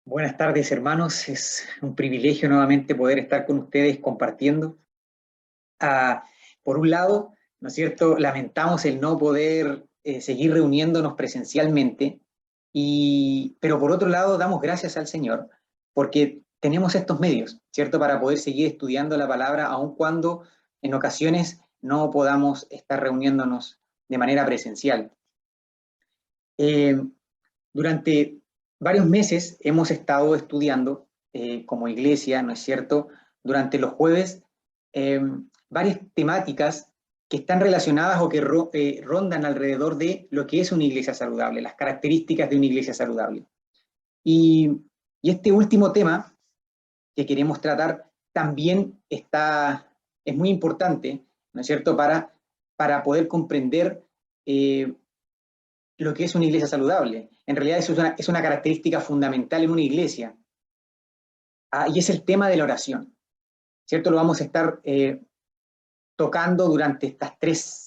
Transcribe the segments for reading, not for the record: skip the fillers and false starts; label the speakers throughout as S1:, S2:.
S1: Buenas tardes, hermanos. Es un privilegio nuevamente poder estar con ustedes compartiendo. Ah, por un lado, ¿no es cierto? Lamentamos el no poder seguir reuniéndonos presencialmente, pero por otro lado, damos gracias al Señor porque tenemos estos medios, ¿cierto? Para poder seguir estudiando la palabra, aun cuando en ocasiones no podamos estar reuniéndonos de manera presencial. Eh, Durante varios meses hemos estado estudiando como iglesia, ¿no es cierto?, durante los jueves, eh, varias temáticas que están relacionadas o que rondan alrededor de lo que es una iglesia saludable, las características de una iglesia saludable. Y, y este último tema que queremos tratar también es muy importante, ¿no es cierto?, para poder comprender eh, lo que es una iglesia saludable. En realidad es una característica fundamental en una iglesia. Y es el tema de la oración, ¿cierto? Lo vamos a estar tocando durante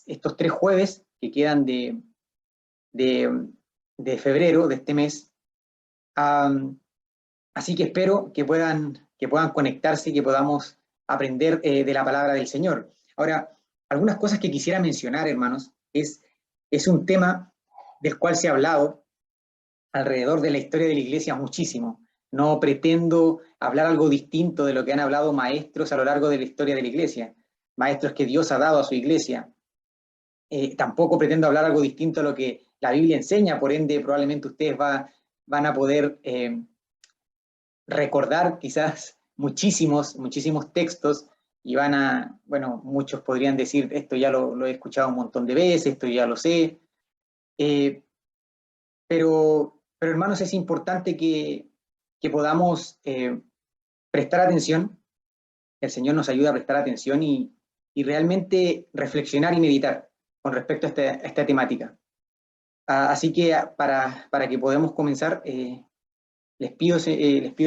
S1: estos tres jueves que quedan de, de febrero, de este mes. Um, Así que espero que puedan conectarse y que podamos aprender de la palabra del Señor. Ahora, algunas cosas que quisiera mencionar, hermanos, es un tema del cual se ha hablado alrededor de la historia de la iglesia muchísimo. No pretendo hablar algo distinto de lo que han hablado maestros a lo largo de la historia de la iglesia, maestros que Dios ha dado a su iglesia. Tampoco pretendo hablar algo distinto a lo que la Biblia enseña, por ende probablemente van a poder recordar quizás muchísimos textos y bueno, muchos podrían decir, esto ya lo he escuchado un montón de veces, esto ya lo sé, eh, pero hermanos, es importante que podamos prestar atención, el Señor nos ayuda a prestar atención y realmente reflexionar y meditar con respecto a esta temática. Así que para que podamos comenzar, les pido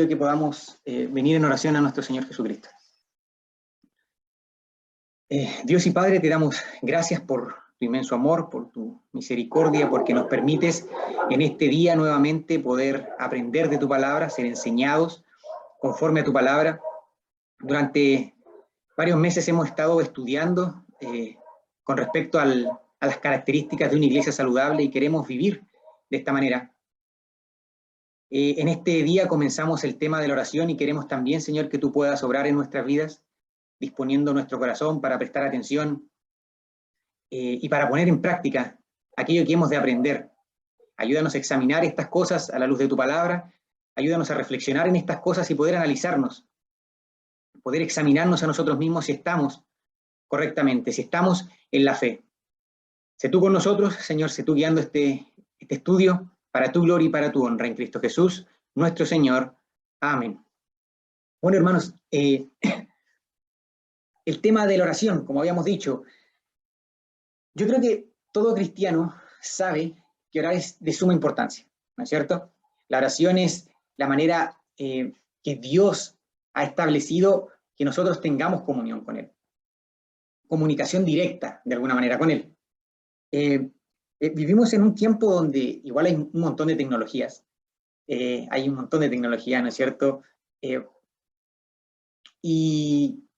S1: que podamos venir en oración a nuestro Señor Jesucristo. Dios y Padre, te damos gracias por tu inmenso amor, por tu misericordia, porque nos permites en este día nuevamente poder aprender de tu palabra, ser enseñados conforme a tu palabra. Durante varios meses hemos estado estudiando con respecto a las características de una iglesia saludable y queremos vivir de esta manera. En este día comenzamos el tema de la oración y queremos también, Señor, que tú puedas obrar en nuestras vidas, disponiendo nuestro corazón para prestar atención y para poner en práctica aquello que hemos de aprender. Ayúdanos a examinar estas cosas a la luz de tu palabra, ayúdanos a reflexionar en estas cosas y poder analizarnos, poder examinarnos a nosotros mismos si estamos correctamente, si estamos en la fe. Sé tú con nosotros, Señor, sé tú guiando este estudio para tu gloria y para tu honra en Cristo Jesús, nuestro Señor. Amén. Bueno, hermanos, el tema de la oración, como habíamos dicho, yo creo que todo cristiano sabe que orar es de suma importancia, ¿no es cierto? La oración es la manera que Dios ha establecido que nosotros tengamos comunión con Él, comunicación directa, de alguna manera, con Él. Vivimos en un tiempo donde igual hay un montón de tecnologías, hay un montón de tecnología, ¿no es cierto? Eh, y,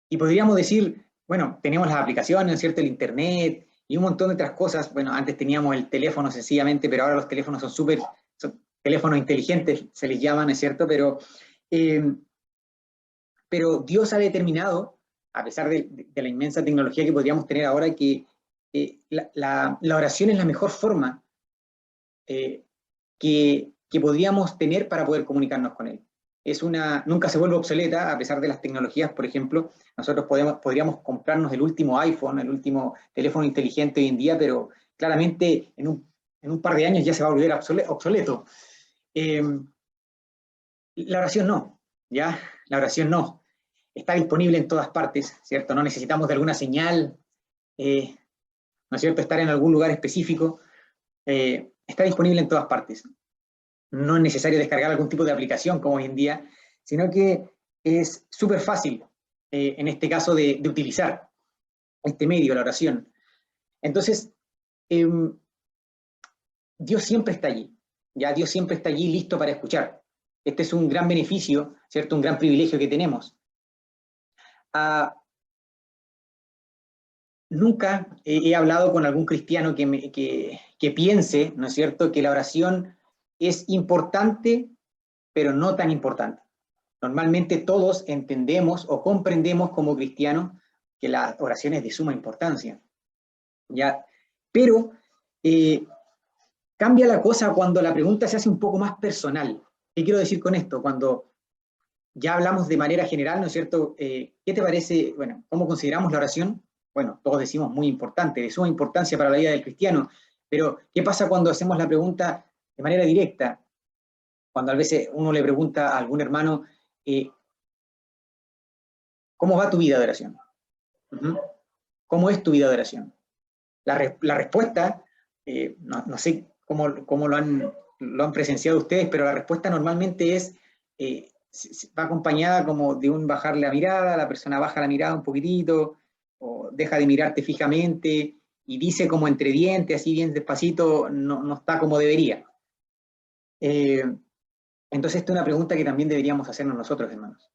S1: y podríamos decir, bueno, tenemos las aplicaciones, ¿no es cierto? El internet y un montón de otras cosas. Bueno, antes teníamos el teléfono sencillamente, pero ahora los teléfonos son teléfonos inteligentes, se les llama, ¿no es cierto? Eh, pero Dios ha determinado, a pesar de la inmensa tecnología que podríamos tener ahora, que la oración es la mejor forma eh, que podríamos tener para poder comunicarnos con Él. Nunca se vuelve obsoleta, a pesar de las tecnologías, por ejemplo. Nosotros podríamos comprarnos el último iPhone, el último teléfono inteligente hoy en día, pero claramente en un par de años ya se va a volver obsoleto. Eh, la oración no, ¿ya? La oración no. Está disponible en todas partes, ¿cierto? No necesitamos de alguna señal, ¿no es cierto? Estar en algún lugar específico. Está disponible en todas partes. No es necesario descargar algún tipo de aplicación como hoy en día, sino que es súper fácil, en este caso, de utilizar este medio, la oración. Entonces, eh, Dios siempre está allí, ya Dios siempre está allí listo para escuchar. Este es un gran beneficio, ¿cierto? Un gran privilegio que tenemos. Nunca he hablado con algún cristiano que piense, ¿no es cierto?, que la oración es importante, pero no tan importante. Normalmente todos entendemos o comprendemos como cristianos que la oración es de suma importancia, ¿ya? Pero cambia la cosa cuando la pregunta se hace un poco más personal. ¿Qué quiero decir con esto? Cuando ya hablamos de manera general, ¿no es cierto? ¿Qué te parece? Bueno, ¿cómo consideramos la oración? Bueno, todos decimos muy importante, de suma importancia para la vida del cristiano, pero ¿qué pasa cuando hacemos la pregunta de manera directa? Cuando a veces uno le pregunta a algún hermano, ¿cómo va tu vida de oración? ¿Cómo es tu vida de oración? La respuesta, no sé cómo lo han presenciado ustedes, pero la respuesta normalmente es, va acompañada como de un bajar la mirada, la persona baja la mirada un poquitito, o deja de mirarte fijamente, y dice como entre dientes, así bien despacito, no está como debería. Entonces esta es una pregunta que también deberíamos hacernos nosotros, hermanos.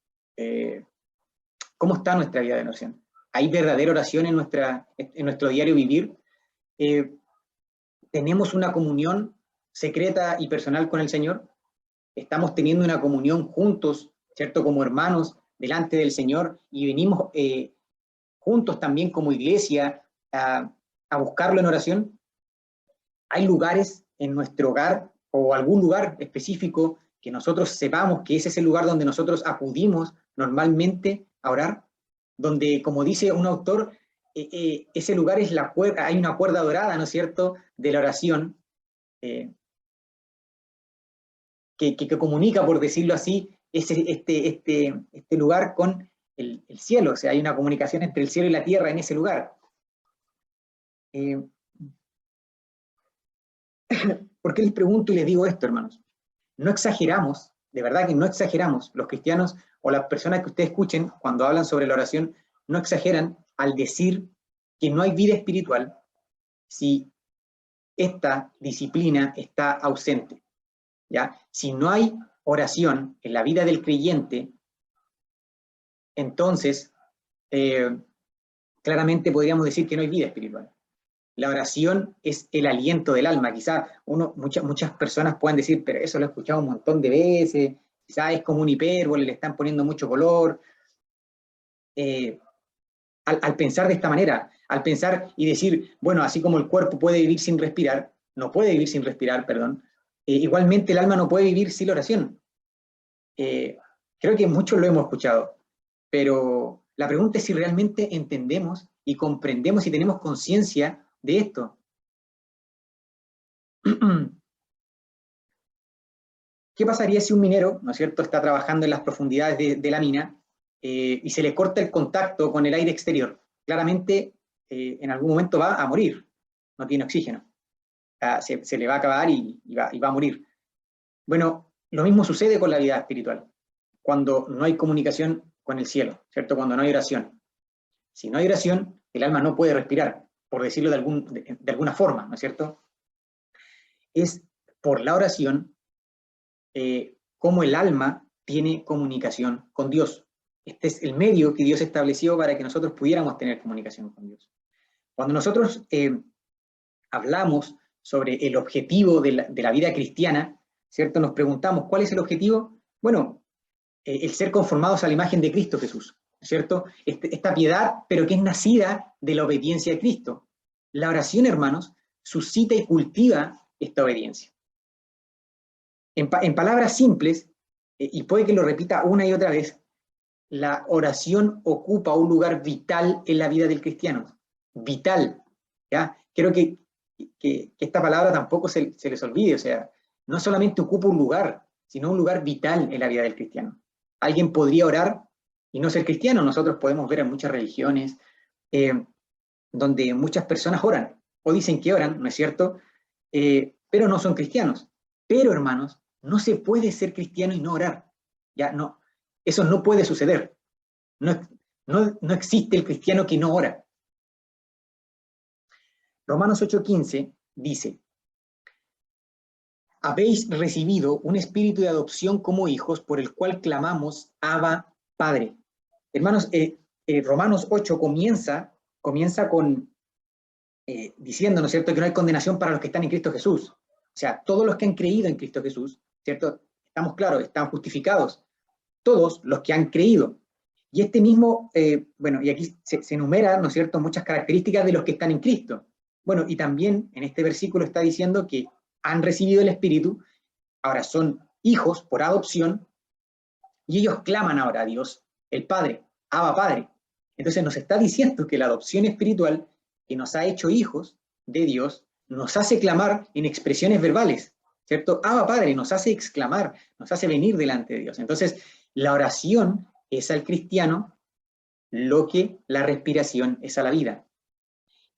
S1: ¿Cómo está nuestra vida de oración? ¿Hay verdadera oración en nuestro diario vivir? ¿Tenemos una comunión secreta y personal con el Señor? ¿Estamos teniendo una comunión juntos, ¿cierto? Como hermanos delante del Señor, y venimos juntos también como iglesia a buscarlo en oración? ¿Hay lugares en nuestro hogar o algún lugar específico que nosotros sepamos que ese es el lugar donde nosotros acudimos normalmente a orar? Donde, como dice un autor, ese lugar es la cuerda, hay una cuerda dorada, ¿no es cierto?, de la oración, que comunica, por decirlo así, este lugar con el cielo. O sea, hay una comunicación entre el cielo y la tierra en ese lugar. ¿Por qué les pregunto y les digo esto, hermanos? No exageramos, de verdad que no exageramos. Los cristianos o las personas que ustedes escuchen cuando hablan sobre la oración, no exageran al decir que no hay vida espiritual si esta disciplina está ausente, ¿ya? Si no hay oración en la vida del creyente, entonces claramente podríamos decir que no hay vida espiritual. La oración es el aliento del alma. Quizás muchas personas pueden decir, pero eso lo he escuchado un montón de veces, quizás es como un hipérbole, le están poniendo mucho color. Al pensar de esta manera, al pensar y decir, bueno, así como el cuerpo puede vivir sin respirar, no puede vivir sin respirar, perdón, igualmente el alma no puede vivir sin la oración. Creo que muchos lo hemos escuchado, pero la pregunta es si realmente entendemos y comprendemos y tenemos conciencia de esto. ¿Qué pasaría si un minero, ¿no es cierto?, está trabajando en las profundidades de la mina y se le corta el contacto con el aire exterior? Claramente, en algún momento va a morir, no tiene oxígeno. Se le va a acabar y va a morir. Bueno, lo mismo sucede con la vida espiritual, cuando no hay comunicación con el cielo, ¿cierto? Cuando no hay oración. Si no hay oración, el alma no puede respirar, por decirlo de alguna forma, ¿no es cierto? Es por la oración cómo el alma tiene comunicación con Dios. Este es el medio que Dios estableció para que nosotros pudiéramos tener comunicación con Dios. Cuando nosotros hablamos sobre el objetivo de la vida cristiana, ¿cierto? Nos preguntamos, ¿cuál es el objetivo? Bueno, el ser conformados a la imagen de Cristo Jesús, ¿cierto? Esta piedad, pero que es nacida de la obediencia a Cristo. La oración, hermanos, suscita y cultiva esta obediencia. En palabras simples, y puede que lo repita una y otra vez, la oración ocupa un lugar vital en la vida del cristiano. Vital, ¿ya? Creo que esta palabra tampoco se les olvide, o sea, no solamente ocupa un lugar, sino un lugar vital en la vida del cristiano. Alguien podría orar y no ser cristiano. Nosotros podemos ver en muchas religiones donde muchas personas oran, o dicen que oran, ¿no es cierto? Pero no son cristianos. Pero, hermanos, no se puede ser cristiano y no orar. Ya, no, eso no puede suceder. No existe el cristiano que no ora. Romanos 8:15 dice, habéis recibido un espíritu de adopción como hijos, por el cual clamamos, Abba, Padre. Hermanos, Romanos 8 comienza con diciendo, ¿no es cierto?, que no hay condenación para los que están en Cristo Jesús. O sea, todos los que han creído en Cristo Jesús, ¿cierto? Estamos claros, están justificados. Todos los que han creído. Y este mismo, bueno, y aquí se enumeran, ¿no es cierto?, muchas características de los que están en Cristo. Bueno, y también en este versículo está diciendo que han recibido el Espíritu, ahora son hijos por adopción, y ellos claman ahora a Dios, el Padre, Abba Padre. Entonces nos está diciendo que la adopción espiritual que nos ha hecho hijos de Dios nos hace clamar en expresiones verbales, ¿cierto? Abba Padre nos hace exclamar, nos hace venir delante de Dios. Entonces, la oración es al cristiano lo que la respiración es a la vida.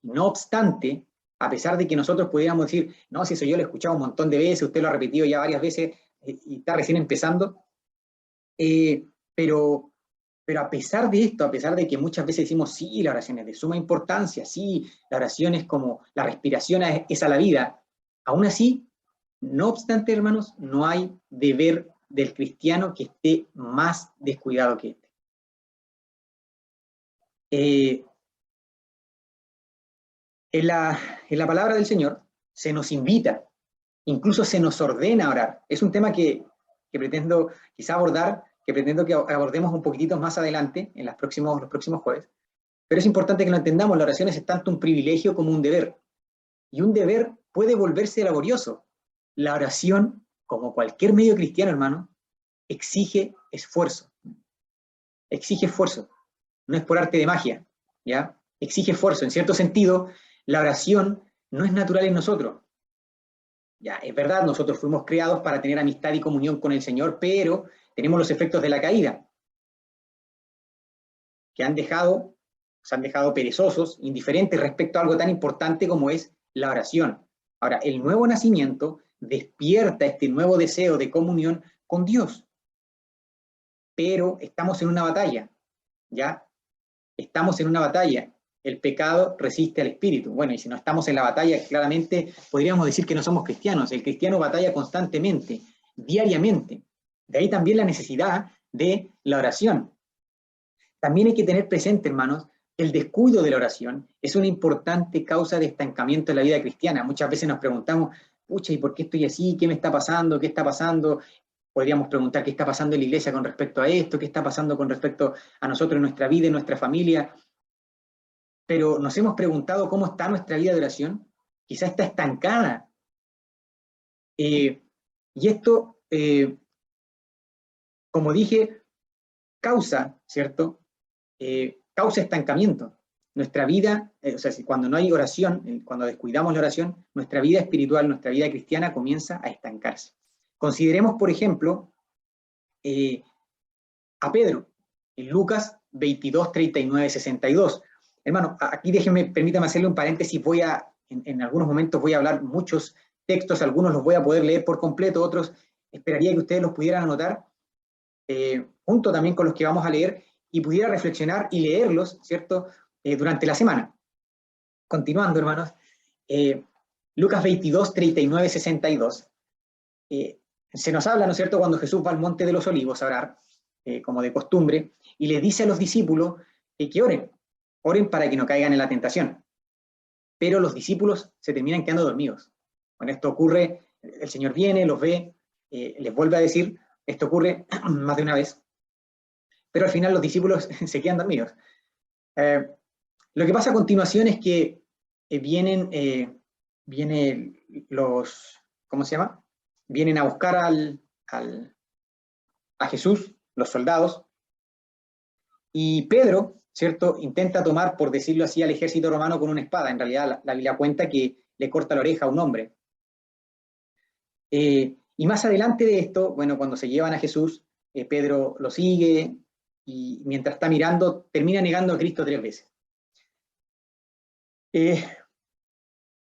S1: No obstante, a pesar de que nosotros pudiéramos decir, no, si eso yo lo he escuchado un montón de veces, usted lo ha repetido ya varias veces y está recién empezando, pero a pesar de esto, a pesar de que muchas veces decimos, sí, la oración es de suma importancia, sí, la oración es como, la respiración es a la vida, aún así, no obstante, hermanos, no hay deber del cristiano que esté más descuidado que este. En la palabra del Señor se nos invita, incluso se nos ordena orar. Es un tema que pretendo quizá abordar, que pretendo que abordemos un poquitito más adelante, en los próximos jueves. Pero es importante que lo entendamos, la oración es tanto un privilegio como un deber. Y un deber puede volverse laborioso. La oración, como cualquier medio cristiano, hermano, exige esfuerzo. Exige esfuerzo. No es por arte de magia, ¿ya? Exige esfuerzo. En cierto sentido, la oración no es natural en nosotros. Ya, es verdad, nosotros fuimos creados para tener amistad y comunión con el Señor, pero tenemos los efectos de la caída, que se han dejado perezosos, indiferentes respecto a algo tan importante como es la oración. Ahora, el nuevo nacimiento despierta este nuevo deseo de comunión con Dios, pero estamos en una batalla, ¿ya? Estamos en una batalla. El pecado resiste al espíritu. Bueno, y si no estamos en la batalla, claramente podríamos decir que no somos cristianos. El cristiano batalla constantemente, diariamente. De ahí también la necesidad de la oración. También hay que tener presente, hermanos, que el descuido de la oración es una importante causa de estancamiento en la vida cristiana. Muchas veces nos preguntamos, pucha, ¿y por qué estoy así? ¿Qué me está pasando? ¿Qué está pasando? Podríamos preguntar qué está pasando en la iglesia con respecto a esto, qué está pasando con respecto a nosotros en nuestra vida, en nuestra familia. Pero nos hemos preguntado cómo está nuestra vida de oración. Quizá está estancada. Y esto, como dije, causa, ¿cierto? Causa estancamiento. Nuestra vida, o sea, cuando no hay oración, cuando descuidamos la oración, nuestra vida espiritual, nuestra vida cristiana comienza a estancarse. Consideremos, por ejemplo, a Pedro, en Lucas 22, 39, 62. Hermano, aquí permítame hacerle un paréntesis, en algunos momentos voy a hablar muchos textos, algunos los voy a poder leer por completo, otros esperaría que ustedes los pudieran anotar, junto también con los que vamos a leer, y pudiera reflexionar y leerlos, ¿cierto?, durante la semana. Continuando, hermanos, Lucas 22, 39, 62, se nos habla, ¿no es cierto?, cuando Jesús va al Monte de los Olivos a orar, como de costumbre, y le dice a los discípulos que oren para que no caigan en la tentación. Pero los discípulos se terminan quedando dormidos. Cuando esto ocurre, el Señor viene, los ve, les vuelve a decir, esto ocurre más de una vez, pero al final los discípulos se quedan dormidos. Lo que pasa a continuación es que vienen los, ¿cómo se llama? Vienen a buscar a Jesús, los soldados, y Pedro, ¿cierto?, intenta tomar, por decirlo así, al ejército romano con una espada. En realidad la Biblia cuenta que le corta la oreja a un hombre. Y más adelante de esto, bueno, cuando se llevan a Jesús, Pedro lo sigue, y mientras está mirando, termina negando a Cristo 3 veces.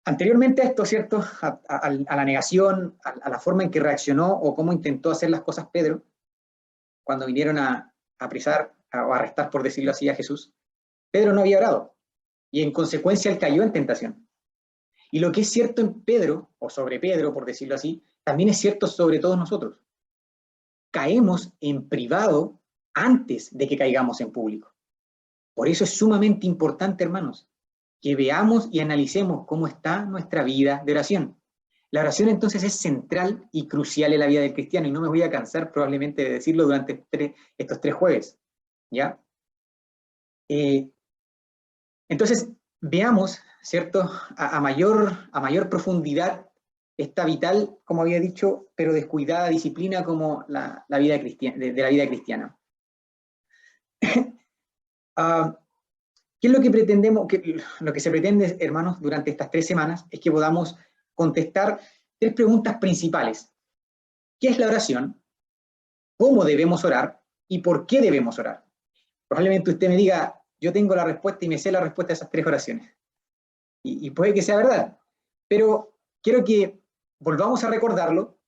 S1: Anteriormente a esto, ¿cierto?, a la negación, a la forma en que reaccionó o cómo intentó hacer las cosas Pedro, cuando vinieron a apresar o arrestar, por decirlo así, a Jesús, Pedro no había orado, y en consecuencia él cayó en tentación. Y lo que es cierto en Pedro, o sobre Pedro, por decirlo así, también es cierto sobre todos nosotros. Caemos en privado antes de que caigamos en público. Por eso es sumamente importante, hermanos, que veamos y analicemos cómo está nuestra vida de oración. La oración entonces es central y crucial en la vida del cristiano, y no me voy a cansar probablemente de decirlo durante estos 3 jueves, ¿ya? Entonces, veamos, ¿cierto?, a mayor profundidad esta vital, como había dicho, pero descuidada disciplina como la vida cristiana, de la vida cristiana. ¿Qué es lo que pretendemos? Lo que se pretende, hermanos, durante estas 3 semanas es que podamos contestar 3 preguntas principales. ¿Qué es la oración? ¿Cómo debemos orar? ¿Y por qué debemos orar? Probablemente usted me diga, yo tengo la respuesta y me sé la respuesta a esas 3 oraciones. Y puede que sea verdad, pero quiero que volvamos a recordarlo,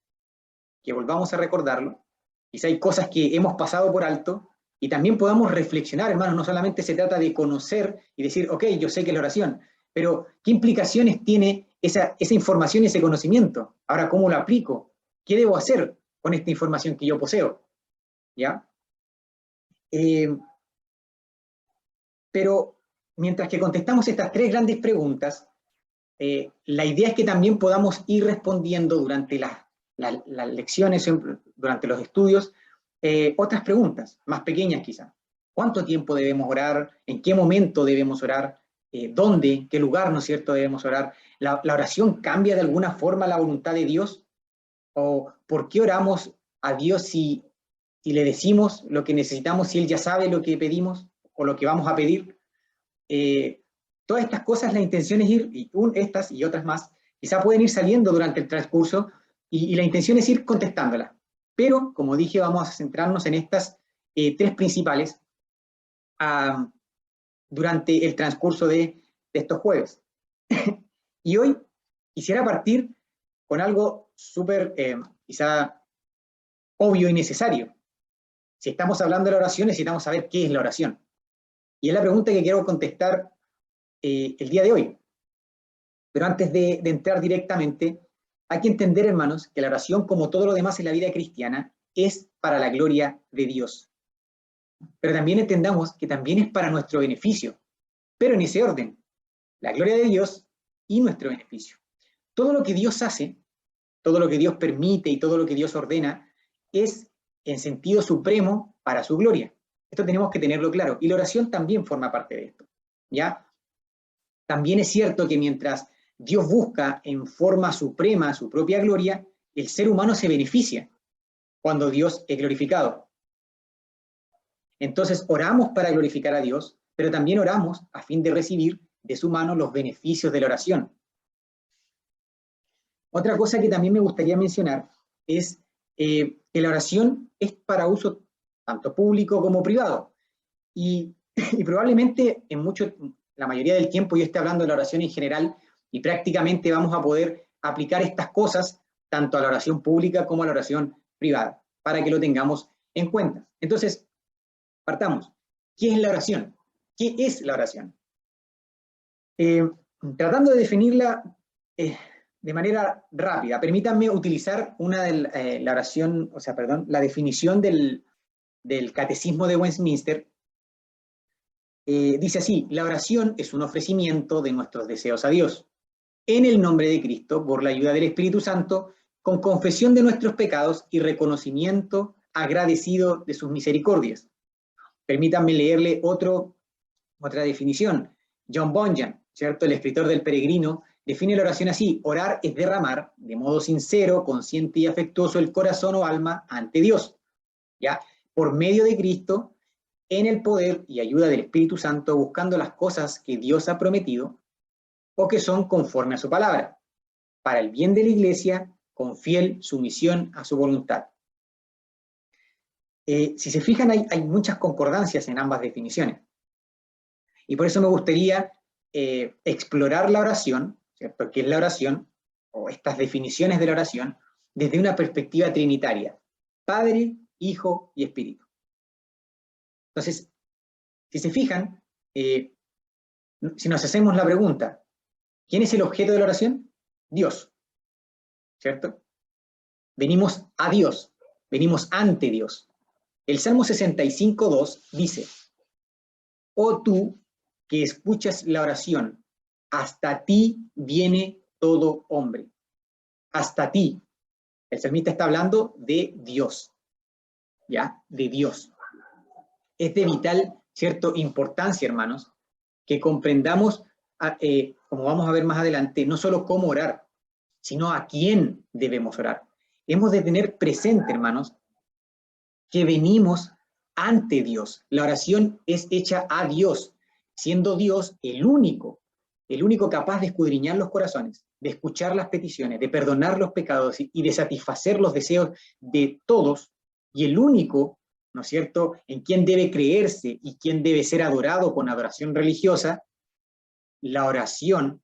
S1: quizá hay cosas que hemos pasado por alto, y también podamos reflexionar, hermanos, no solamente se trata de conocer y decir, ok, yo sé que es la oración, pero ¿qué implicaciones tiene esa información y ese conocimiento? Ahora, ¿cómo lo aplico? ¿Qué debo hacer con esta información que yo poseo? ¿Ya? Pero mientras que contestamos estas 3 grandes preguntas, la idea es que también podamos ir respondiendo durante las lecciones, durante los estudios, otras preguntas, más pequeñas quizá. ¿Cuánto tiempo debemos orar? ¿En qué momento debemos orar? ¿Dónde? ¿Qué lugar, no es cierto, debemos orar? ¿La oración cambia de alguna forma la voluntad de Dios? ¿O por qué oramos a Dios si le decimos lo que necesitamos, si Él ya sabe lo que pedimos o lo que vamos a pedir? Todas estas cosas, la intención es ir, y estas y otras más, quizá pueden ir saliendo durante el transcurso, y la intención es ir contestándolas. Pero, como dije, vamos a centrarnos en estas 3 principales durante el transcurso de estos jueves. Y hoy quisiera partir con algo súper, quizá, obvio y necesario. Si estamos hablando de la oración, necesitamos saber qué es la oración. Y es la pregunta que quiero contestar el día de hoy. Pero antes de entrar directamente, hay que entender, hermanos, que la oración, como todo lo demás en la vida cristiana, es para la gloria de Dios. Pero también entendamos que también es para nuestro beneficio, pero en ese orden: la gloria de Dios y nuestro beneficio. Todo lo que Dios hace, todo lo que Dios permite y todo lo que Dios ordena es en sentido supremo para su gloria. Esto tenemos que tenerlo claro. Y la oración también forma parte de esto, ¿ya? También es cierto que mientras Dios busca en forma suprema su propia gloria, el ser humano se beneficia cuando Dios es glorificado. Entonces oramos para glorificar a Dios, pero también oramos a fin de recibir de su mano los beneficios de la oración. Otra cosa que también me gustaría mencionar es que la oración es para uso tanto público como privado. Y probablemente la mayoría del tiempo yo esté hablando de la oración en general, y prácticamente vamos a poder aplicar estas cosas tanto a la oración pública como a la oración privada, para que lo tengamos en cuenta. Entonces, partamos. ¿Qué es la oración? ¿Qué es la oración? Tratando de definirla de manera rápida, permítanme utilizar la oración, la definición del Catecismo de Westminster. Dice así: la oración es un ofrecimiento de nuestros deseos a Dios, en el nombre de Cristo, por la ayuda del Espíritu Santo, con confesión de nuestros pecados y reconocimiento agradecido de sus misericordias. Permítanme leerle otra definición. John Bunyan, ¿cierto?, el escritor del Peregrino, define la oración así: orar es derramar de modo sincero, consciente y afectuoso el corazón o alma ante Dios, ¿ya?, por medio de Cristo, en el poder y ayuda del Espíritu Santo, buscando las cosas que Dios ha prometido o que son conforme a su palabra, para el bien de la Iglesia, con fiel sumisión a su voluntad. Si se fijan, hay muchas concordancias en ambas definiciones. Y por eso me gustaría explorar la oración, ¿cierto?, qué es la oración, o estas definiciones de la oración, desde una perspectiva trinitaria: Padre, Hijo y Espíritu. Entonces, si se fijan, si nos hacemos la pregunta, ¿quién es el objeto de la oración? Dios, ¿cierto? venimos a Dios, venimos ante Dios. El Salmo 65:2 dice: oh tú que escuchas la oración, hasta ti viene todo hombre. Hasta ti. El salmista está hablando de Dios, ¿ya? De Dios. Es de vital, ¿cierto?, importancia, hermanos, que comprendamos, como vamos a ver más adelante, no solo cómo orar, sino a quién debemos orar. Hemos de tener presente, hermanos, que venimos ante Dios. La oración es hecha a Dios, siendo Dios el único capaz de escudriñar los corazones, de escuchar las peticiones, de perdonar los pecados y de satisfacer los deseos de todos, y el único, ¿no es cierto?, en quien debe creerse y quien debe ser adorado con adoración religiosa. La oración,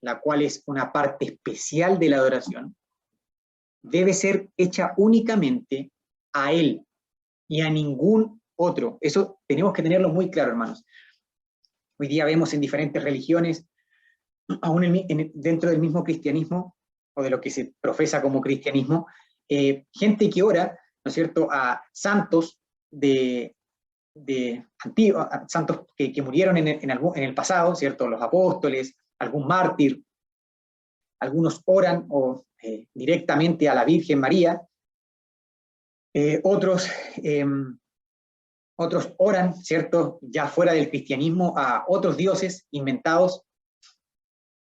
S1: la cual es una parte especial de la adoración, debe ser hecha únicamente a Él y a ningún otro. Eso tenemos que tenerlo muy claro, hermanos. Hoy día vemos en diferentes religiones, aún dentro del mismo cristianismo, o de lo que se profesa como cristianismo, gente que ora, ¿no es cierto?, a santos santos que murieron en el pasado, ¿cierto?, los apóstoles, algún mártir. Algunos oran directamente a la Virgen María, otros oran, ¿cierto?, ya fuera del cristianismo, a otros dioses inventados,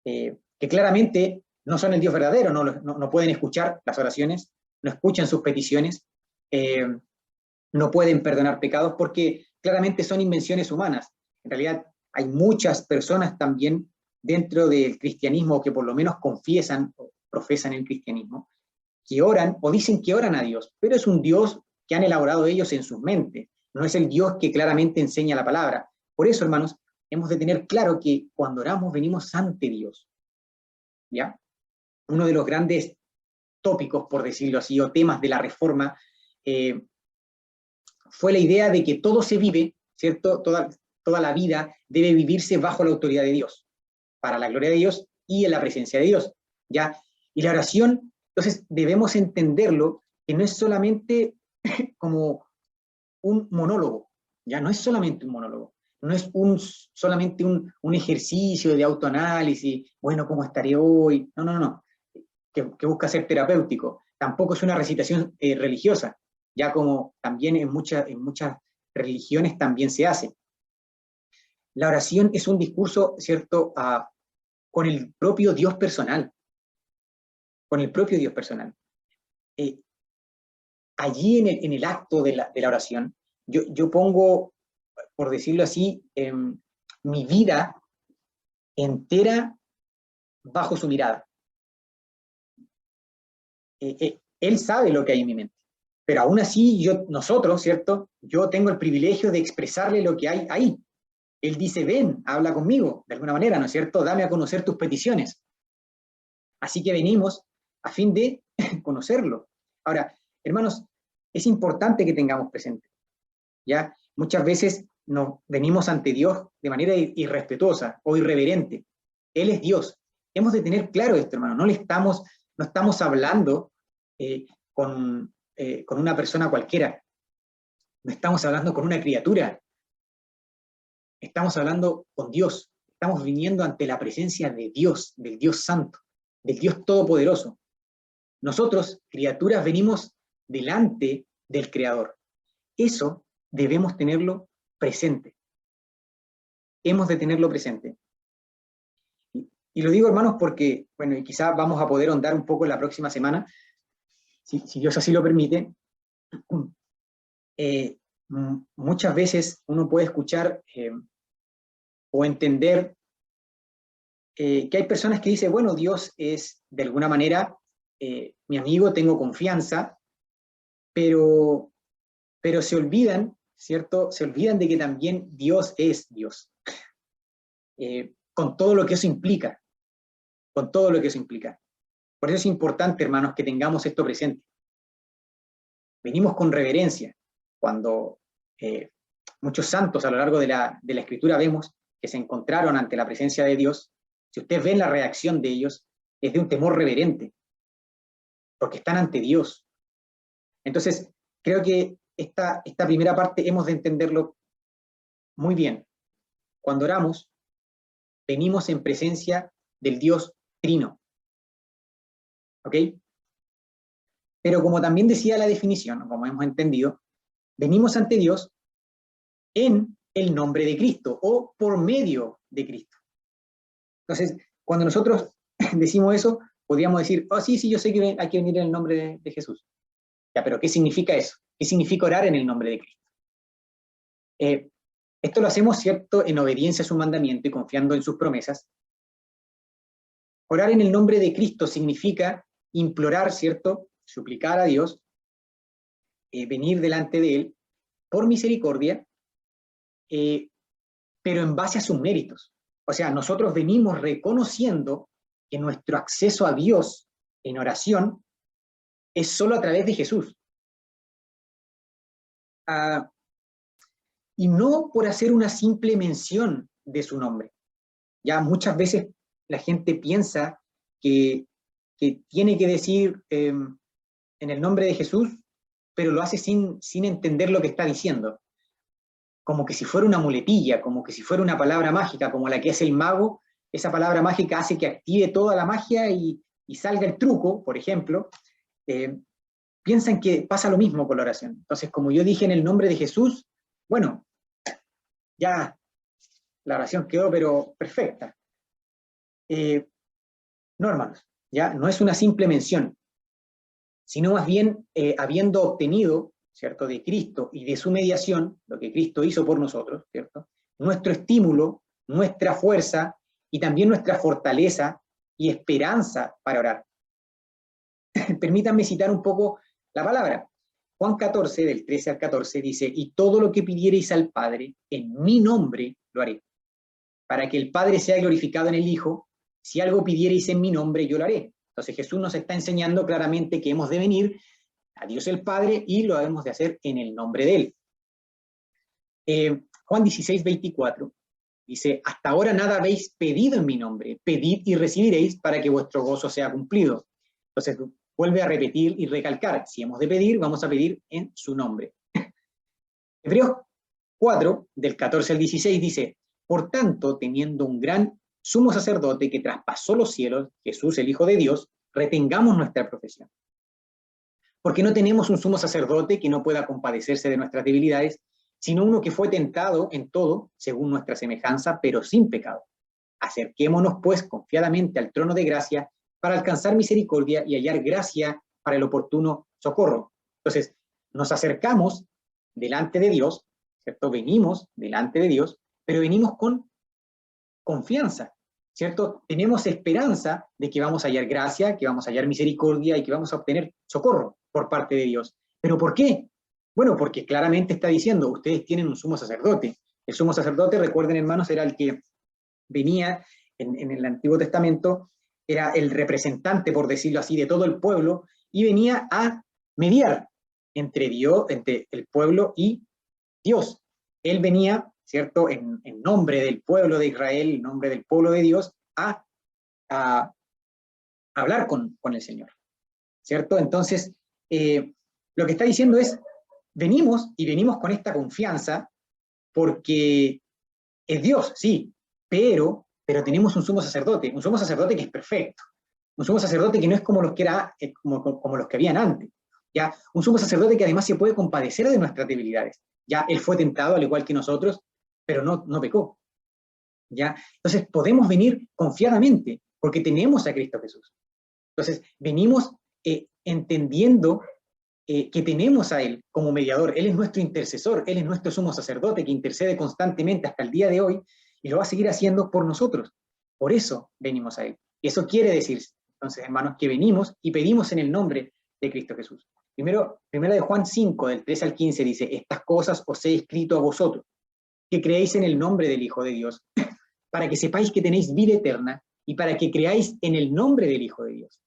S1: que claramente no son el Dios verdadero, no pueden escuchar las oraciones, no escuchan sus peticiones, no pueden perdonar pecados, porque claramente son invenciones humanas. En realidad hay muchas personas también dentro del cristianismo que por lo menos confiesan o profesan el cristianismo, que oran o dicen que oran a Dios, pero es un Dios que han elaborado ellos en sus mentes, no es el Dios que claramente enseña la palabra. Por eso, hermanos, hemos de tener claro que cuando oramos venimos ante Dios, ¿ya? Uno de los grandes tópicos, por decirlo así, o temas de la Reforma, fue la idea de que todo se vive, ¿cierto? Toda la vida debe vivirse bajo la autoridad de Dios, para la gloria de Dios y en la presencia de Dios, ¿ya? Y la oración, entonces, debemos entenderlo, que no es solamente como un monólogo, ya no es solamente un monólogo, no es solamente un ejercicio de autoanálisis, bueno, ¿cómo estaré hoy? No, que busca ser terapéutico. Tampoco es una recitación religiosa, ya como también en muchas religiones también se hace. La oración es un discurso, ¿cierto?, con el propio Dios personal, con el propio Dios personal. Allí en el acto de la oración, yo pongo, por decirlo así, mi vida entera bajo su mirada. Él sabe lo que hay en mi mente, pero aún así nosotros, ¿cierto?, yo tengo el privilegio de expresarle lo que hay ahí. Él dice: ven, habla conmigo, de alguna manera, ¿no es cierto?, dame a conocer tus peticiones. Así que venimos a fin de conocerlo. Ahora, hermanos, es importante que tengamos presente, ¿ya? Muchas veces nos venimos ante Dios de manera irrespetuosa o irreverente. Él es Dios. Hemos de tener claro esto, hermano. No estamos hablando con una persona cualquiera. No estamos hablando con una criatura. Estamos hablando con Dios. Estamos viniendo ante la presencia de Dios, del Dios Santo, del Dios Todopoderoso. Nosotros, criaturas, venimos delante del Creador. Eso debemos tenerlo presente. Hemos de tenerlo presente. Y lo digo, hermanos, porque, bueno, y quizás vamos a poder ahondar un poco en la próxima semana, si Dios así lo permite. Muchas veces uno puede escuchar o entender que hay personas que dicen: bueno, Dios es de alguna manera mi amigo, tengo confianza, pero se olvidan, ¿cierto? Se olvidan de que también Dios es Dios, con todo lo que eso implica, con todo lo que eso implica. Por eso es importante, hermanos, que tengamos esto presente. Venimos con reverencia. Cuando muchos santos a lo largo de la Escritura vemos que se encontraron ante la presencia de Dios, si ustedes ven la reacción de ellos, es de un temor reverente. porque están ante Dios. Entonces, creo que esta primera parte hemos de entenderlo muy bien. Cuando oramos, venimos en presencia del Dios Trino. ¿Ok? Pero como también decía la definición, como hemos entendido, venimos ante Dios en el nombre de Cristo o por medio de Cristo. Entonces, cuando nosotros decimos eso, podríamos decir, oh sí, yo sé que hay que venir en el nombre de Jesús. Ya, pero ¿qué significa eso? ¿Qué significa orar en el nombre de Cristo? Esto lo hacemos, ¿cierto?, en obediencia a su mandamiento y confiando en sus promesas. Orar en el nombre de Cristo significa implorar, ¿cierto?, suplicar a Dios, venir delante de Él por misericordia, pero en base a sus méritos. O sea, nosotros venimos reconociendo que nuestro acceso a Dios en oración es solo a través de Jesús. Y no por hacer una simple mención de su nombre. Ya muchas veces la gente piensa que tiene que decir en el nombre de Jesús, pero lo hace sin entender lo que está diciendo. Como que si fuera una muletilla, como que si fuera una palabra mágica, como la que hace el mago, esa palabra mágica hace que active toda la magia y salga el truco, por ejemplo. Piensan que pasa lo mismo con la oración. Entonces, como yo dije en el nombre de Jesús, bueno, ya la oración quedó pero perfecta. No, hermanos, ya no es una simple mención, sino más bien habiendo obtenido, ¿cierto?, de Cristo y de su mediación, lo que Cristo hizo por nosotros, ¿cierto?, nuestro estímulo, nuestra fuerza y también nuestra fortaleza y esperanza para orar. Permítanme citar un poco la palabra. Juan 14, del 13 al 14, dice, y todo lo que pidiereis al Padre, en mi nombre lo haré, para que el Padre sea glorificado en el Hijo. Si algo pidiereis en mi nombre, yo lo haré. Entonces Jesús nos está enseñando claramente que hemos de venir a Dios el Padre y lo hemos de hacer en el nombre de Él. Juan 16, 24 dice, hasta ahora nada habéis pedido en mi nombre, pedid y recibiréis para que vuestro gozo sea cumplido. Entonces vuelve a repetir y recalcar, si hemos de pedir, vamos a pedir en su nombre. Hebreos 4, del 14 al 16 dice, por tanto, teniendo un gran sumo sacerdote que traspasó los cielos, Jesús el Hijo de Dios, retengamos nuestra profesión. Porque no tenemos un sumo sacerdote que no pueda compadecerse de nuestras debilidades, sino uno que fue tentado en todo, según nuestra semejanza, pero sin pecado. Acerquémonos, pues, confiadamente al trono de gracia para alcanzar misericordia y hallar gracia para el oportuno socorro. Entonces, nos acercamos delante de Dios, ¿cierto? Venimos delante de Dios, pero venimos con confianza, ¿cierto? Tenemos esperanza de que vamos a hallar gracia, que vamos a hallar misericordia y que vamos a obtener socorro por parte de Dios. ¿Pero por qué? Bueno, porque claramente está diciendo, ustedes tienen un sumo sacerdote. El sumo sacerdote, recuerden hermanos, era el que venía en el Antiguo Testamento, era el representante, por decirlo así, de todo el pueblo, y venía a mediar entre Dios, entre el pueblo y Dios. Él venía, ¿cierto?, en nombre del pueblo de Israel, en nombre del pueblo de Dios, a hablar con el Señor, ¿cierto? Entonces, lo que está diciendo es, venimos con esta confianza porque es Dios, sí, pero tenemos un sumo sacerdote que es perfecto, un sumo sacerdote que no es como los que, como los que habían antes, ¿ya? Un sumo sacerdote que además se puede compadecer de nuestras debilidades. Ya él fue tentado al igual que nosotros, pero no pecó. ¿Ya? Entonces podemos venir confiadamente porque tenemos a Cristo Jesús. Entonces venimos entendiendo que tenemos a Él como mediador. Él es nuestro intercesor, Él es nuestro sumo sacerdote que intercede constantemente hasta el día de hoy y lo va a seguir haciendo por nosotros. Por eso venimos a Él. Y eso quiere decir, entonces, hermanos, que venimos y pedimos en el nombre de Cristo Jesús. Primera de Juan 5, del 3 al 15, dice, estas cosas os he escrito a vosotros, que creéis en el nombre del Hijo de Dios, para que sepáis que tenéis vida eterna y para que creáis en el nombre del Hijo de Dios.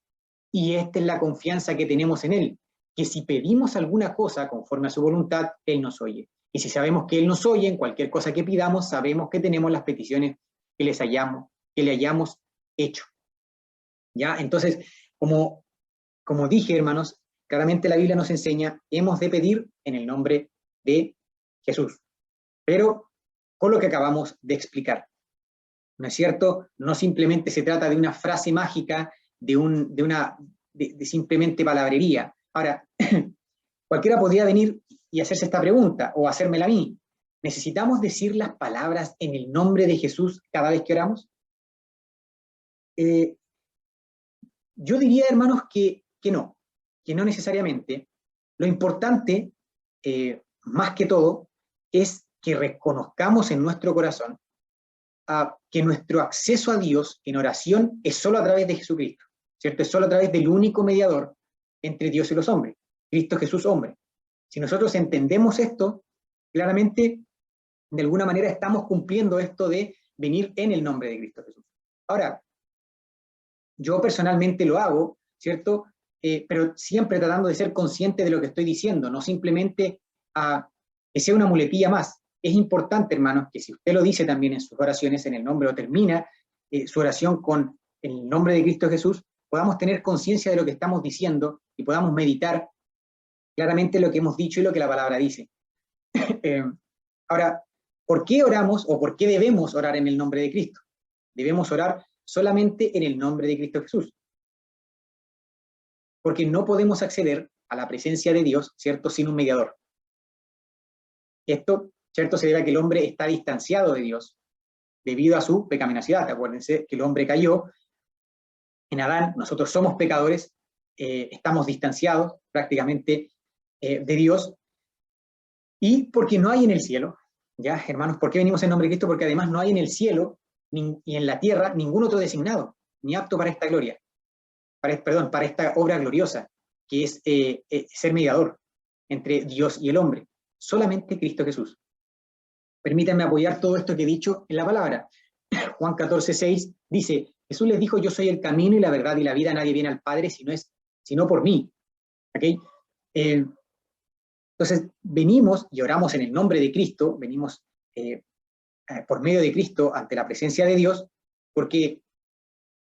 S1: Y esta es la confianza que tenemos en Él, que si pedimos alguna cosa conforme a su voluntad, Él nos oye. Y si sabemos que Él nos oye en cualquier cosa que pidamos, sabemos que tenemos las peticiones que le hayamos hecho. ¿Ya? Entonces, como como dije, hermanos, claramente la Biblia nos enseña, hemos de pedir en el nombre de Jesús. Pero con lo que acabamos de explicar, ¿no es cierto? No simplemente se trata de una frase mágica, de simplemente palabrería. Ahora, cualquiera podría venir y hacerse esta pregunta, o hacérmela a mí. ¿Necesitamos decir las palabras en el nombre de Jesús cada vez que oramos? Yo diría, hermanos, que no necesariamente. Lo importante, más que todo, es que reconozcamos en nuestro corazón que nuestro acceso a Dios en oración es solo a través de Jesucristo, ¿cierto? Es solo a través del único mediador entre Dios y los hombres, Cristo Jesús hombre. Si nosotros entendemos esto, claramente, de alguna manera estamos cumpliendo esto de venir en el nombre de Cristo Jesús. Ahora, yo personalmente lo hago, ¿cierto? Pero siempre tratando de ser consciente de lo que estoy diciendo, no simplemente que sea una muletilla más. Es importante, hermanos, que si usted lo dice también en sus oraciones en el nombre, o termina su oración con el nombre de Cristo Jesús, podamos tener conciencia de lo que estamos diciendo y podamos meditar claramente lo que hemos dicho y lo que la palabra dice. Ahora, ¿por qué oramos o por qué debemos orar en el nombre de Cristo? Debemos orar solamente en el nombre de Cristo Jesús. Porque no podemos acceder a la presencia de Dios, ¿cierto?, sin un mediador. Esto, ¿cierto?, se debe a que el hombre está distanciado de Dios debido a su pecaminosidad. Acuérdense que el hombre cayó en Adán, nosotros somos pecadores, estamos distanciados prácticamente de Dios, y porque no hay en el cielo, ¿ya, hermanos? ¿Por qué venimos en nombre de Cristo? Porque además no hay en el cielo y en la tierra ningún otro designado, ni apto para esta gloria, para esta obra gloriosa, que es ser mediador entre Dios y el hombre. Solamente Cristo Jesús. Permítanme apoyar todo esto que he dicho en la palabra. Juan 14:6 dice, Jesús les dijo, yo soy el camino y la verdad y la vida, nadie viene al Padre sino por mí. ¿Okay? Entonces, venimos y oramos en el nombre de Cristo, venimos por medio de Cristo ante la presencia de Dios, porque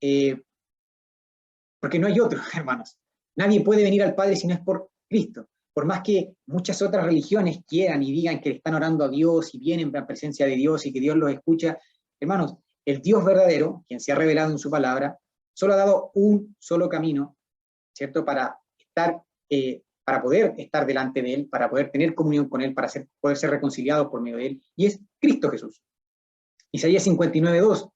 S1: no hay otro, hermanos. Nadie puede venir al Padre si no es por Cristo. Por más que muchas otras religiones quieran y digan que le están orando a Dios y vienen en la presencia de Dios y que Dios los escucha, hermanos, el Dios verdadero, quien se ha revelado en su palabra, solo ha dado un solo camino, ¿cierto?, para poder estar delante de Él, para poder tener comunión con Él, para poder ser reconciliados por medio de Él, y es Cristo Jesús. Isaías 59:2,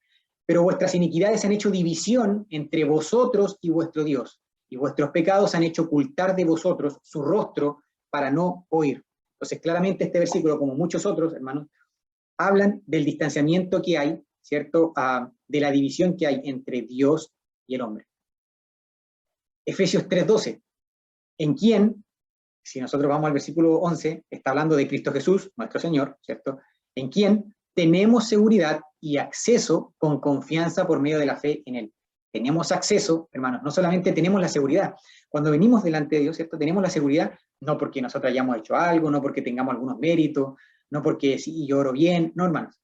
S1: pero vuestras iniquidades han hecho división entre vosotros y vuestro Dios, y vuestros pecados han hecho ocultar de vosotros su rostro para no oír. Entonces, claramente este versículo, como muchos otros, hermanos, hablan del distanciamiento que hay, ¿cierto?, de la división que hay entre Dios y el hombre. Efesios 3:12, en quien, si nosotros vamos al versículo 11, está hablando de Cristo Jesús, nuestro Señor, ¿cierto?, en quien tenemos seguridad y acceso con confianza por medio de la fe en Él. Tenemos acceso, hermanos, no solamente tenemos la seguridad. Cuando venimos delante de Dios, ¿cierto?, tenemos la seguridad no porque nosotros hayamos hecho algo, no porque tengamos algunos méritos, no porque sí, yo oro bien, no, hermanos.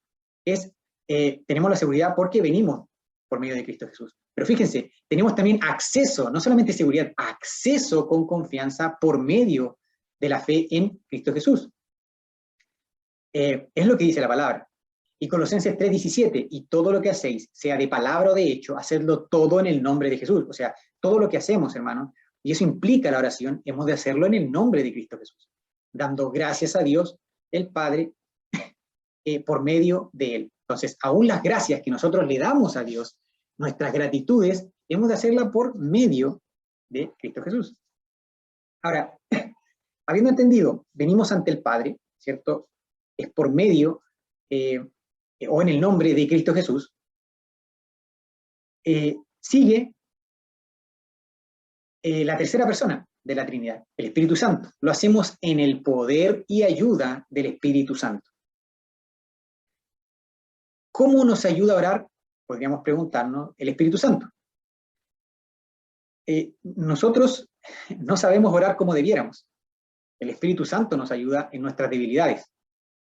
S1: Tenemos la seguridad porque venimos por medio de Cristo Jesús. Pero fíjense, tenemos también acceso, no solamente seguridad, acceso con confianza por medio de la fe en Cristo Jesús. Es lo que dice la palabra. Y Colosenses 3:17, y todo lo que hacéis, sea de palabra o de hecho, hacedlo todo en el nombre de Jesús. O sea, todo lo que hacemos, hermanos, y eso implica la oración, hemos de hacerlo en el nombre de Cristo Jesús, dando gracias a Dios, el Padre, por medio de Él. Entonces, aún las gracias que nosotros le damos a Dios, nuestras gratitudes, hemos de hacerlas por medio de Cristo Jesús. Ahora, habiendo entendido, venimos ante el Padre, ¿cierto? Es por medio o en el nombre de Cristo Jesús, sigue la tercera persona de la Trinidad, el Espíritu Santo. Lo hacemos en el poder y ayuda del Espíritu Santo. ¿Cómo nos ayuda a orar? Podríamos preguntarnos, el Espíritu Santo. Nosotros no sabemos orar como debiéramos. El Espíritu Santo nos ayuda en nuestras debilidades,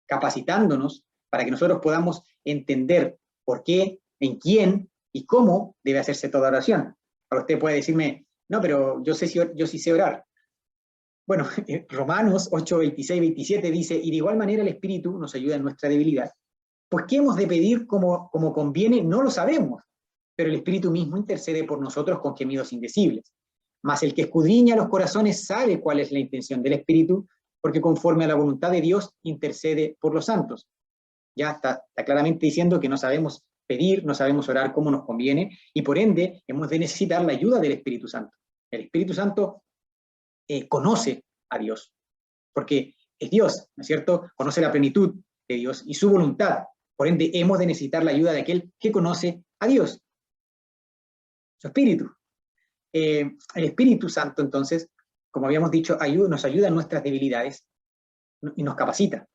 S1: capacitándonos para que nosotros podamos entender por qué, en quién y cómo debe hacerse toda oración. Ahora usted puede decirme, No, pero yo sí sé orar. Bueno, Romanos 8, 26, 27 dice, y de igual manera el Espíritu nos ayuda en nuestra debilidad. Pues qué hemos de pedir como conviene, no lo sabemos, pero el Espíritu mismo intercede por nosotros con gemidos indecibles. Mas el que escudriña los corazones sabe cuál es la intención del Espíritu, porque conforme a la voluntad de Dios intercede por los santos. Ya está claramente diciendo que no sabemos pedir, no sabemos orar como nos conviene, y por ende hemos de necesitar la ayuda del Espíritu Santo. El Espíritu Santo conoce a Dios, porque es Dios, ¿no es cierto? Conoce la plenitud de Dios y su voluntad. Por ende, hemos de necesitar la ayuda de aquel que conoce a Dios, su Espíritu. El Espíritu Santo, entonces, como habíamos dicho, nos ayuda en nuestras debilidades y nos capacita,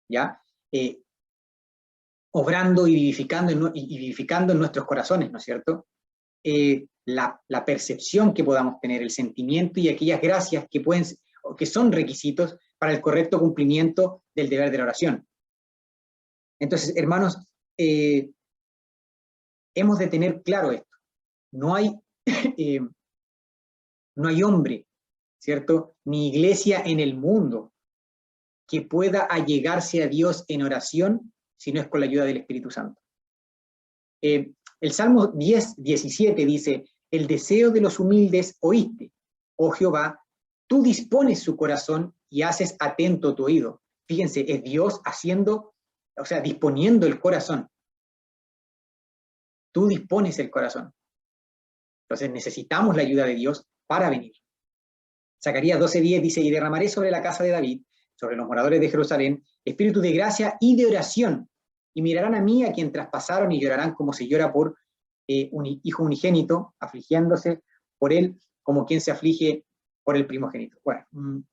S1: ¿ya? Obrando y vivificando en nuestros corazones, ¿no es cierto? La percepción que podamos tener, el sentimiento y aquellas gracias que son requisitos para el correcto cumplimiento del deber de la oración. Entonces, hermanos, hemos de tener claro esto. No hay hombre, ¿cierto? Ni iglesia en el mundo que pueda allegarse a Dios en oración si no es con la ayuda del Espíritu Santo. El Salmo 10, 17 dice, el deseo de los humildes oíste, oh Jehová, tú dispones su corazón y haces atento tu oído. Fíjense, es Dios disponiendo el corazón. Tú dispones el corazón. Entonces necesitamos la ayuda de Dios para venir. Zacarías 12:10 dice, y derramaré sobre la casa de David, sobre los moradores de Jerusalén, espíritu de gracia y de oración, y mirarán a mí a quien traspasaron y llorarán como se llora por un hijo unigénito, afligiéndose por él como quien se aflige por el primogénito. Bueno, un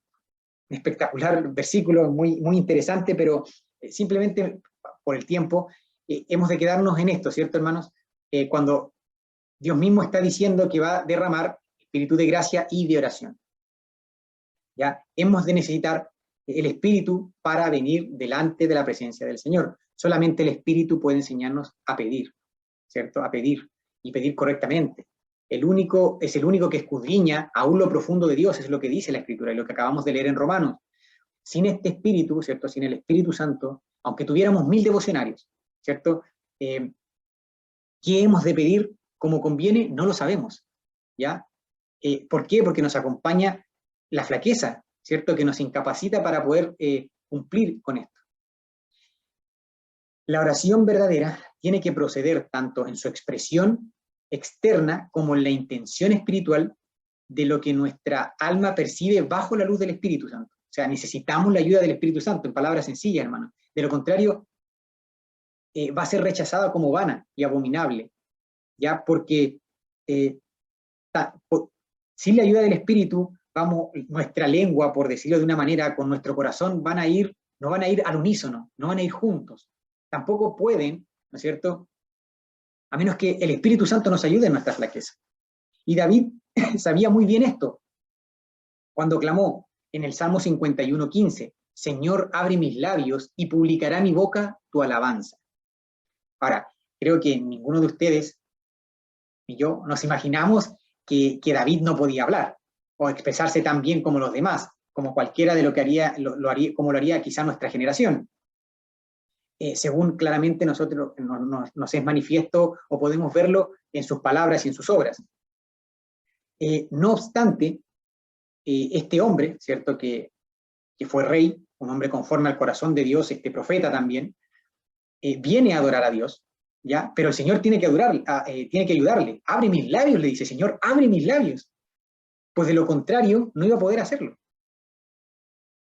S1: espectacular versículo, muy, muy interesante, pero simplemente por el tiempo hemos de quedarnos en esto, ¿cierto, hermanos? Cuando Dios mismo está diciendo que va a derramar espíritu de gracia y de oración. ¿Ya? Hemos de necesitar el Espíritu para venir delante de la presencia del Señor. Solamente el Espíritu puede enseñarnos a pedir, ¿cierto? A pedir y pedir correctamente. Es el único que escudriña aún lo profundo de Dios, es lo que dice la Escritura y lo que acabamos de leer en Romanos. Sin este Espíritu, ¿cierto? Sin el Espíritu Santo, aunque tuviéramos 1000 devocionarios, ¿cierto? ¿Qué hemos de pedir como conviene? No lo sabemos, ¿ya? ¿Por qué? Porque nos acompaña la flaqueza, ¿cierto? Que nos incapacita para poder cumplir con esto. La oración verdadera tiene que proceder tanto en su expresión externa como en la intención espiritual de lo que nuestra alma percibe bajo la luz del Espíritu Santo. O sea, necesitamos la ayuda del Espíritu Santo, en palabras sencillas, hermano. De lo contrario, va a ser rechazada como vana y abominable, ¿ya? Porque sin la ayuda del Espíritu, nuestra lengua, por decirlo de una manera, con nuestro corazón, no van a ir al unísono, no van a ir juntos. Tampoco pueden, ¿no es cierto?, a menos que el Espíritu Santo nos ayude en nuestra flaqueza. Y David sabía muy bien esto, cuando clamó en el Salmo 51:15, Señor, abre mis labios y publicará mi boca tu alabanza. Ahora, creo que ninguno de ustedes y yo nos imaginamos que David no podía hablar o expresarse tan bien como los demás, como cualquiera de lo que haría, como lo haría quizá nuestra generación. Según claramente nos es manifiesto o podemos verlo en sus palabras y en sus obras. No obstante, este hombre, ¿cierto?, que fue rey, un hombre conforme al corazón de Dios, este profeta también, viene a adorar a Dios, ¿ya? Pero el Señor tiene que ayudarle. Abre mis labios, le dice, Señor, abre mis labios. Pues de lo contrario, no iba a poder hacerlo.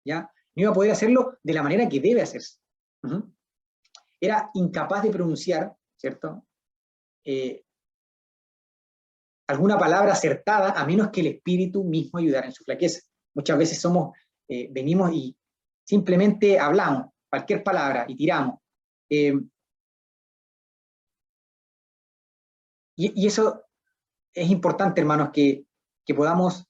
S1: ¿Ya? No iba a poder hacerlo de la manera que debe hacerse. Era incapaz de pronunciar, ¿cierto?, alguna palabra acertada, a menos que el Espíritu mismo ayudara en su flaqueza. Muchas veces venimos y simplemente hablamos cualquier palabra y tiramos. Y eso es importante, hermanos, que podamos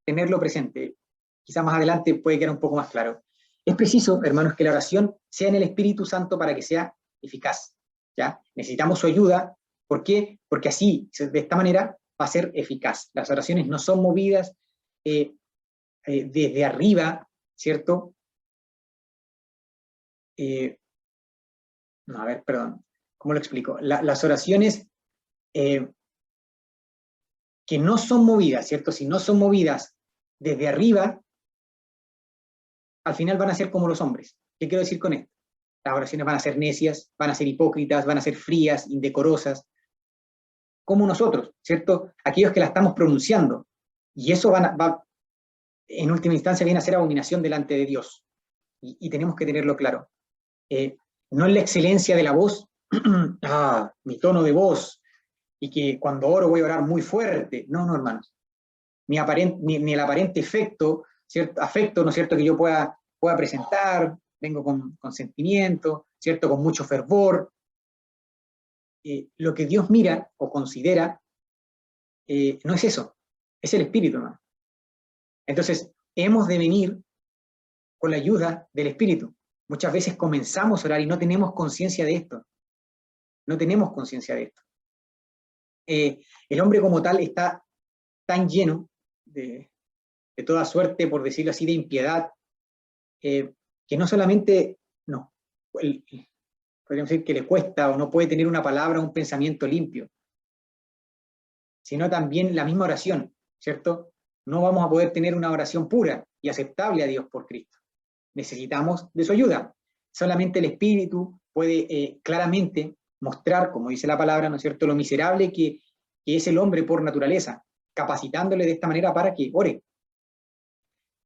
S1: tenerlo presente. Quizás más adelante puede quedar un poco más claro. Es preciso, hermanos, que la oración sea en el Espíritu Santo para que sea eficaz, ¿ya? Necesitamos su ayuda. ¿Por qué? Porque así, de esta manera, va a ser eficaz. Las oraciones no son movidas desde arriba, ¿cierto? No, a ver, perdón, ¿cómo lo explico? Las oraciones que no son movidas, ¿cierto? Si no son movidas desde arriba, al final van a ser como los hombres. ¿Qué quiero decir con esto? Las oraciones van a ser necias, van a ser hipócritas, van a ser frías, indecorosas, como nosotros, ¿cierto? Aquellos que la estamos pronunciando. Y eso va, en última instancia, viene a ser abominación delante de Dios. Y tenemos que tenerlo claro. No es la excelencia de la voz, mi tono de voz, y que cuando oro voy a orar muy fuerte. No, no, hermanos. Ni el aparente afecto, ¿no es cierto?, que yo pueda presentar, vengo con sentimiento, ¿cierto?, con mucho fervor. Lo que Dios mira o considera no es eso, es el Espíritu, hermano. Entonces, hemos de venir con la ayuda del Espíritu. Muchas veces comenzamos a orar y no tenemos conciencia de esto. No tenemos conciencia de esto. El hombre como tal está tan lleno de toda suerte, por decirlo así, de impiedad, que no solamente, no, podríamos decir que le cuesta o no puede tener una palabra, un pensamiento limpio, sino también la misma oración, ¿cierto? No vamos a poder tener una oración pura y aceptable a Dios por Cristo. Necesitamos de su ayuda. Solamente el Espíritu puede claramente mostrar, como dice la palabra, ¿no es cierto?, lo miserable que es el hombre por naturaleza, capacitándole de esta manera para que ore.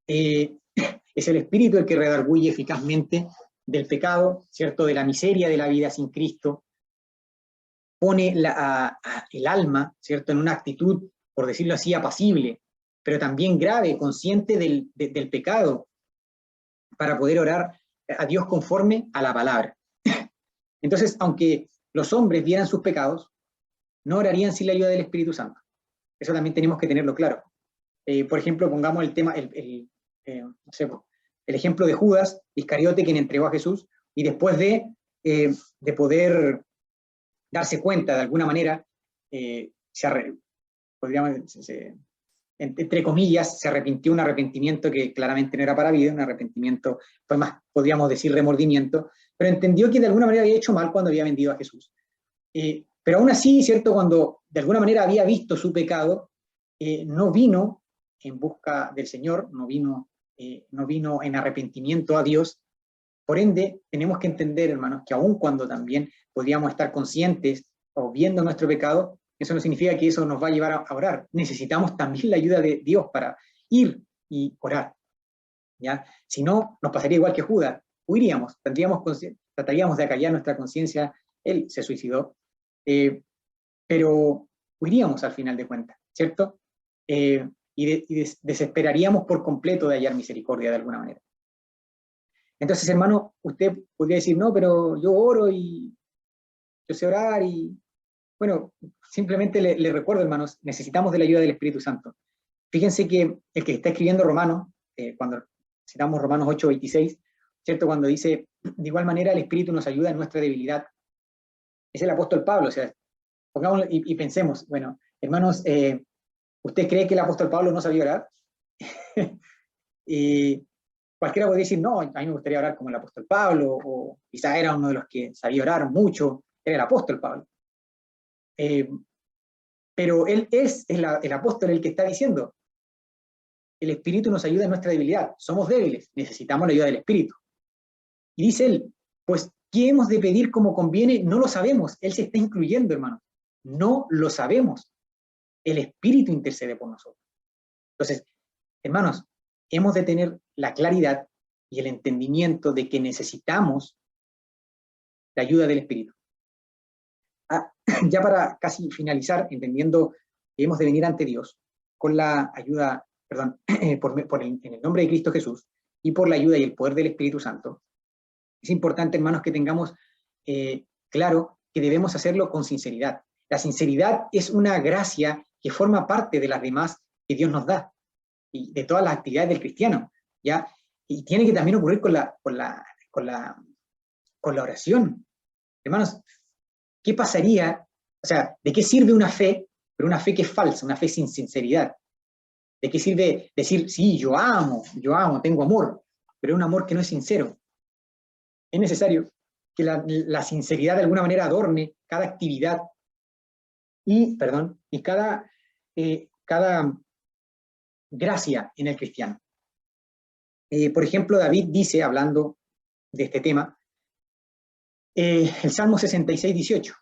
S1: Es el Espíritu el que redarguye eficazmente del pecado, ¿cierto?, de la miseria de la vida sin Cristo, pone el alma, ¿cierto?, en una actitud, por decirlo así, apacible, pero también grave, consciente del pecado, para poder orar a Dios conforme a la palabra. Entonces, aunque los hombres vieran sus pecados, no orarían sin la ayuda del Espíritu Santo. Eso también tenemos que tenerlo claro. Por ejemplo, pongamos el tema, no sé, el ejemplo de Judas Iscariote, quien entregó a Jesús, y después de poder darse cuenta de alguna manera, entre comillas, se arrepintió, un arrepentimiento que claramente no era para vida, un arrepentimiento, fue más, podríamos decir, remordimiento, pero entendió que de alguna manera había hecho mal cuando había vendido a Jesús. Pero aún así, ¿cierto?, cuando de alguna manera había visto su pecado, no vino en busca del Señor, no vino en arrepentimiento a Dios. Por ende, tenemos que entender, hermanos, que aun cuando también podríamos estar conscientes o viendo nuestro pecado, eso no significa que eso nos va a llevar a orar. Necesitamos también la ayuda de Dios para ir y orar, ¿ya? Si no, nos pasaría igual que Judas, huiríamos, trataríamos de acallar nuestra conciencia. Él se suicidó, pero huiríamos al final de cuentas, ¿cierto? Y desesperaríamos por completo de hallar misericordia de alguna manera. Entonces, hermano, usted podría decir, no, pero yo oro y yo sé orar y, bueno, simplemente le recuerdo, hermanos, necesitamos de la ayuda del Espíritu Santo. Fíjense que el que está escribiendo Romanos, cuando citamos Romanos 8:26, ¿cierto?, cuando dice, de igual manera el Espíritu nos ayuda en nuestra debilidad, es el apóstol Pablo. O sea, pongámoslo y pensemos, bueno, hermanos, ¿usted cree que el apóstol Pablo no sabía orar? Y cualquiera podría decir, no, a mí me gustaría orar como el apóstol Pablo, o quizá era uno de los que sabía orar mucho, era el apóstol Pablo. Pero él es el apóstol el que está diciendo, el Espíritu nos ayuda en nuestra debilidad, somos débiles, necesitamos la ayuda del Espíritu. Y dice él, pues, ¿qué hemos de pedir como conviene? No lo sabemos. Él se está incluyendo, hermano. No lo sabemos. El Espíritu intercede por nosotros. Entonces, hermanos, hemos de tener la claridad y el entendimiento de que necesitamos la ayuda del Espíritu. Ya para casi finalizar, entendiendo que hemos de venir ante Dios con la ayuda, perdón, en el nombre de Cristo Jesús y por la ayuda y el poder del Espíritu Santo, es importante, hermanos, que tengamos claro que debemos hacerlo con sinceridad. La sinceridad es una gracia que forma parte de las demás que Dios nos da y de todas las actividades del cristiano, ¿ya? Y tiene que también ocurrir con la oración. Hermanos, ¿qué pasaría? O sea, ¿de qué sirve una fe pero una fe que es falsa, una fe sin sinceridad. ¿De qué sirve decir, sí, yo amo, tengo amor, pero es un amor que no es sincero? Es necesario que la sinceridad de alguna manera adorne cada actividad y cada gracia en el cristiano. Por ejemplo, David dice, hablando de este tema, el Salmo 66, 18,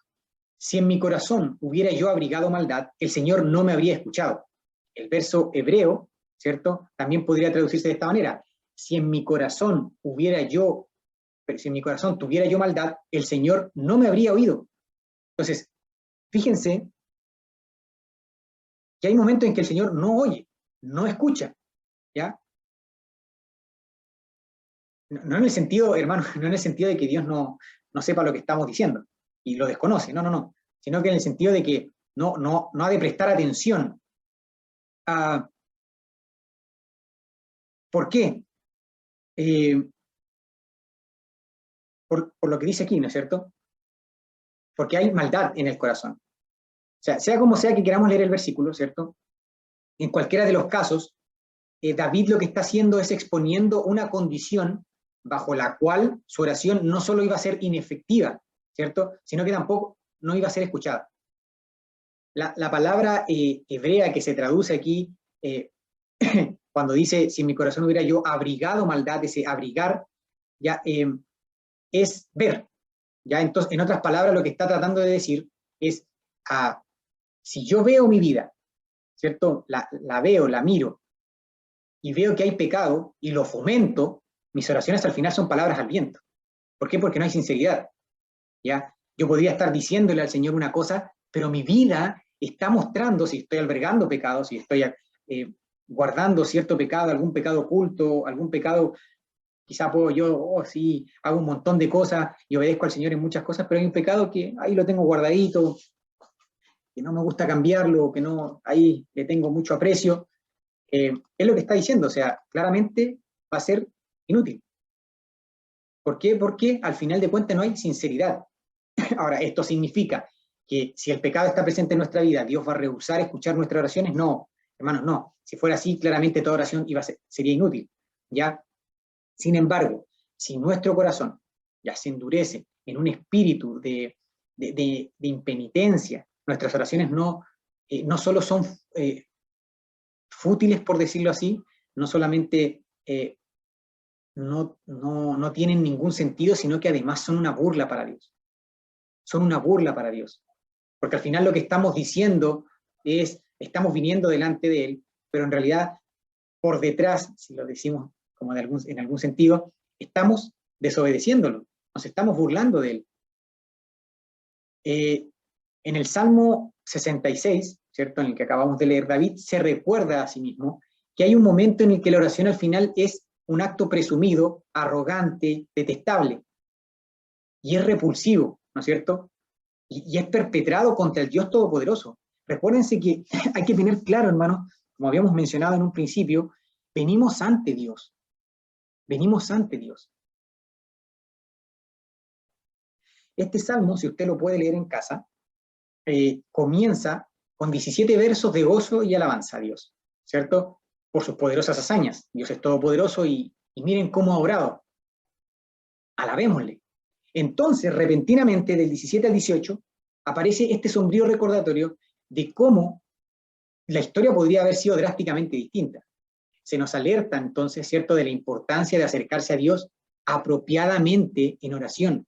S1: si en mi corazón hubiera yo abrigado maldad, el Señor no me habría escuchado. El verso hebreo, ¿cierto?, también podría traducirse de esta manera, si en mi corazón tuviera yo maldad, el Señor no me habría oído. Entonces, fíjense que hay momentos en que el Señor no oye, no escucha, ¿ya? No en el sentido, hermano, no en el sentido de que Dios no sepa lo que estamos diciendo y lo desconoce, no, sino que en el sentido de que no ha de prestar atención. ¿Por qué? Por lo que dice aquí, ¿no es cierto? Porque hay maldad en el corazón. O sea como sea que queramos leer el versículo, ¿cierto? En cualquiera de los casos, David lo que está haciendo es exponiendo una condición bajo la cual su oración no solo iba a ser inefectiva, ¿cierto?, sino que tampoco no iba a ser escuchada. La palabra hebrea que se traduce aquí, cuando dice, si en mi corazón hubiera yo abrigado maldad, ese abrigar, ya es ver. Ya, entonces, en otras palabras, lo que está tratando de decir es, si yo veo mi vida, ¿cierto?, la veo, la miro, y veo que hay pecado, y lo fomento, mis oraciones al final son palabras al viento. ¿Por qué? Porque no hay sinceridad. ¿Ya? Yo podría estar diciéndole al Señor una cosa, pero mi vida está mostrando si estoy albergando pecados, si estoy guardando cierto pecado, algún pecado oculto, algún pecado, quizá puedo yo, sí, hago un montón de cosas y obedezco al Señor en muchas cosas, pero hay un pecado que ahí lo tengo guardadito, que no me gusta cambiarlo, que no, ahí le tengo mucho aprecio. Es lo que está diciendo, o sea, claramente va a ser inútil. ¿Por qué? Porque al final de cuentas no hay sinceridad. Ahora, ¿esto significa que si el pecado está presente en nuestra vida, Dios va a rehusar escuchar nuestras oraciones? No, hermanos, no. Si fuera así, claramente toda oración sería inútil, ¿ya? Sin embargo, si nuestro corazón ya se endurece en un espíritu de impenitencia, nuestras oraciones no solo son fútiles, por decirlo así, no solamente no tienen ningún sentido, sino que además son una burla para Dios. Son una burla para Dios. Porque al final lo que estamos diciendo es, estamos viniendo delante de Él, pero en realidad por detrás, si lo decimos como en algún sentido, estamos desobedeciéndolo, nos estamos burlando de Él. En el Salmo 66, ¿cierto?, en el que acabamos de leer, David se recuerda a sí mismo que hay un momento en el que la oración al final es un acto presumido, arrogante, detestable, y es repulsivo, ¿no es cierto?, y es perpetrado contra el Dios Todopoderoso. Recuérdense que hay que tener claro, hermanos, como habíamos mencionado en un principio, venimos ante Dios. Venimos ante Dios. Este salmo, si usted lo puede leer en casa, comienza con 17 versos de gozo y alabanza a Dios, ¿cierto? Por sus poderosas hazañas. Dios es todopoderoso y miren cómo ha obrado. Alabémosle. Entonces, repentinamente, del 17 al 18, aparece este sombrío recordatorio de cómo la historia podría haber sido drásticamente distinta. Se nos alerta entonces, ¿cierto?, de la importancia de acercarse a Dios apropiadamente en oración.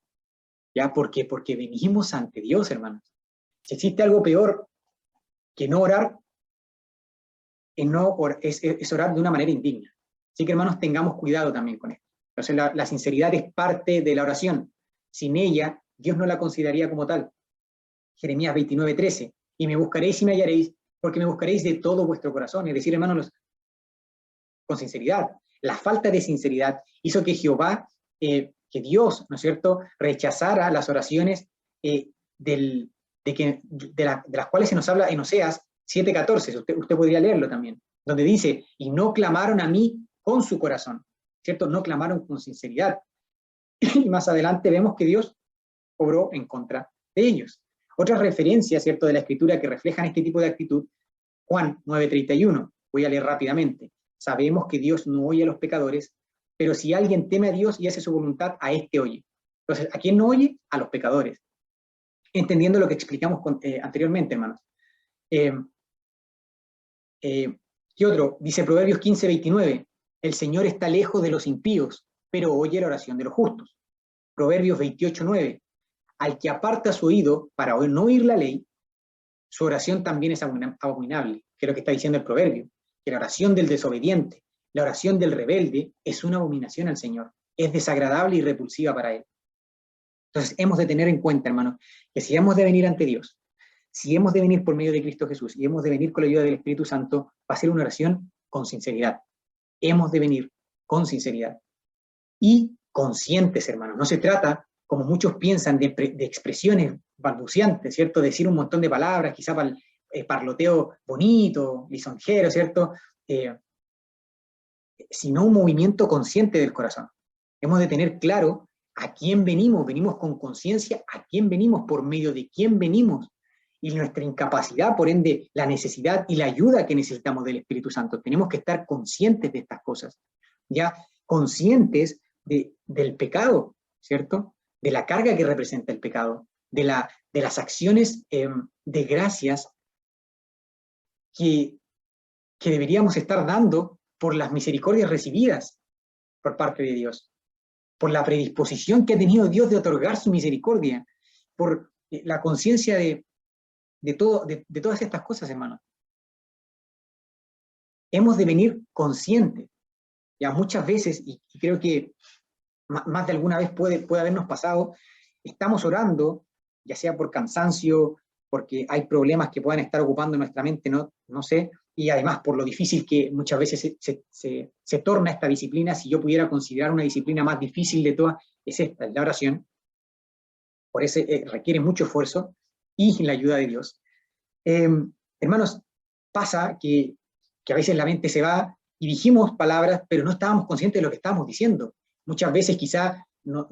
S1: ¿Ya? ¿Por qué? Porque venimos ante Dios, hermanos. Si existe algo peor que no orar, es orar de una manera indigna. Así que, hermanos, tengamos cuidado también con esto. Entonces, la sinceridad es parte de la oración. Sin ella, Dios no la consideraría como tal. Jeremías 29:13, y me buscaréis y me hallaréis, porque me buscaréis de todo vuestro corazón. Es decir, hermanos, con sinceridad. La falta de sinceridad hizo que Jehová, que Dios, ¿no es cierto?, rechazara las oraciones de las cuales se nos habla en Oseas 7:14, usted podría leerlo también, donde dice, y no clamaron a mí con su corazón, ¿cierto? No clamaron con sinceridad. Y más adelante vemos que Dios obró en contra de ellos. Otras referencias, ¿cierto?, de la Escritura que reflejan este tipo de actitud, Juan 9:31, voy a leer rápidamente. Sabemos que Dios no oye a los pecadores, pero si alguien teme a Dios y hace su voluntad, a éste oye. Entonces, ¿a quién no oye? A los pecadores. Entendiendo lo que explicamos anteriormente, hermanos. ¿Qué otro? Dice Proverbios 15:29, el Señor está lejos de los impíos, pero oye la oración de los justos. Proverbios 28:9, al que aparta su oído para no oír la ley, su oración también es abominable, que es lo que está diciendo el proverbio, que la oración del desobediente, la oración del rebelde es una abominación al Señor, es desagradable y repulsiva para Él. Entonces hemos de tener en cuenta, hermanos, que si hemos de venir ante Dios, si hemos de venir por medio de Cristo Jesús y hemos de venir con la ayuda del Espíritu Santo, va a ser una oración con sinceridad. Hemos de venir con sinceridad y conscientes, hermanos. No se trata, como muchos piensan, de expresiones balbuciantes, ¿cierto? Decir un montón de palabras, quizá parloteo bonito, lisonjero, ¿cierto? Sino un movimiento consciente del corazón. Hemos de tener claro a quién venimos con conciencia, a quién venimos, por medio de quién venimos, y nuestra incapacidad, por ende, la necesidad y la ayuda que necesitamos del Espíritu Santo. Tenemos que estar conscientes de estas cosas, ya conscientes del pecado, ¿cierto? De la carga que representa el pecado, de las acciones de gracias que deberíamos estar dando por las misericordias recibidas por parte de Dios, por la predisposición que ha tenido Dios de otorgar su misericordia, por la conciencia de todas estas cosas, hermanos. Hemos de venir conscientes. Ya muchas veces, y creo que más de alguna vez puede habernos pasado, estamos orando, ya sea por cansancio, porque hay problemas que puedan estar ocupando nuestra mente, no sé, y además por lo difícil que muchas veces se torna esta disciplina. Si yo pudiera considerar una disciplina más difícil de todas, es esta, la oración. Por eso requiere mucho esfuerzo y la ayuda de Dios. Hermanos, pasa que a veces la mente se va y dijimos palabras, pero no estábamos conscientes de lo que estábamos diciendo. Muchas veces quizá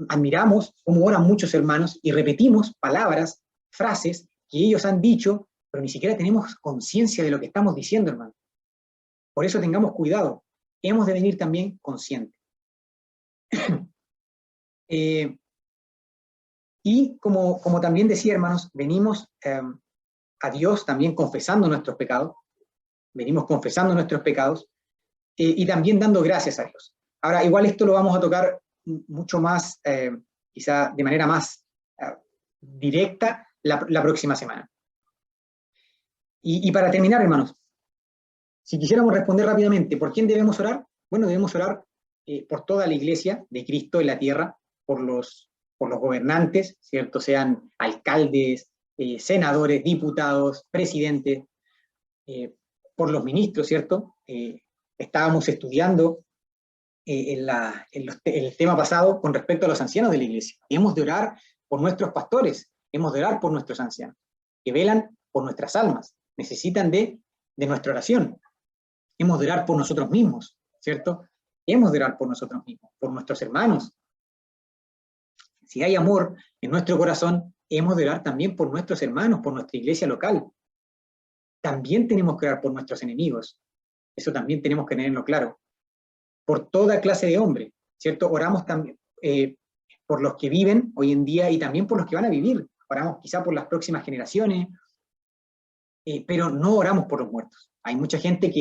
S1: admiramos cómo oran muchos hermanos y repetimos palabras, frases que ellos han dicho, pero ni siquiera tenemos conciencia de lo que estamos diciendo, hermano. Por eso tengamos cuidado. Hemos de venir también conscientes. Y como también decía, hermanos, venimos a Dios también confesando nuestros pecados, venimos confesando nuestros pecados y también dando gracias a Dios. Ahora, igual esto lo vamos a tocar mucho más, quizá de manera más directa, la próxima semana. Y para terminar, hermanos, si quisiéramos responder rápidamente, ¿por quién debemos orar? Bueno, debemos orar por toda la iglesia de Cristo en la tierra, por los gobernantes, ¿cierto? Sean alcaldes, senadores, diputados, presidentes, por los ministros, ¿cierto? Estábamos estudiando el tema pasado con respecto a los ancianos de la iglesia. Hemos de orar por nuestros pastores, hemos de orar por nuestros ancianos, que velan por nuestras almas, necesitan de nuestra oración. Hemos de orar por nosotros mismos, ¿cierto? Hemos de orar por nosotros mismos, por nuestros hermanos. Si hay amor en nuestro corazón, hemos de orar también por nuestros hermanos, por nuestra iglesia local. También tenemos que orar por nuestros enemigos. Eso también tenemos que tenerlo claro. Por toda clase de hombres, ¿cierto? Oramos también por los que viven hoy en día y también por los que van a vivir. Oramos quizá por las próximas generaciones, pero no oramos por los muertos. Hay mucha gente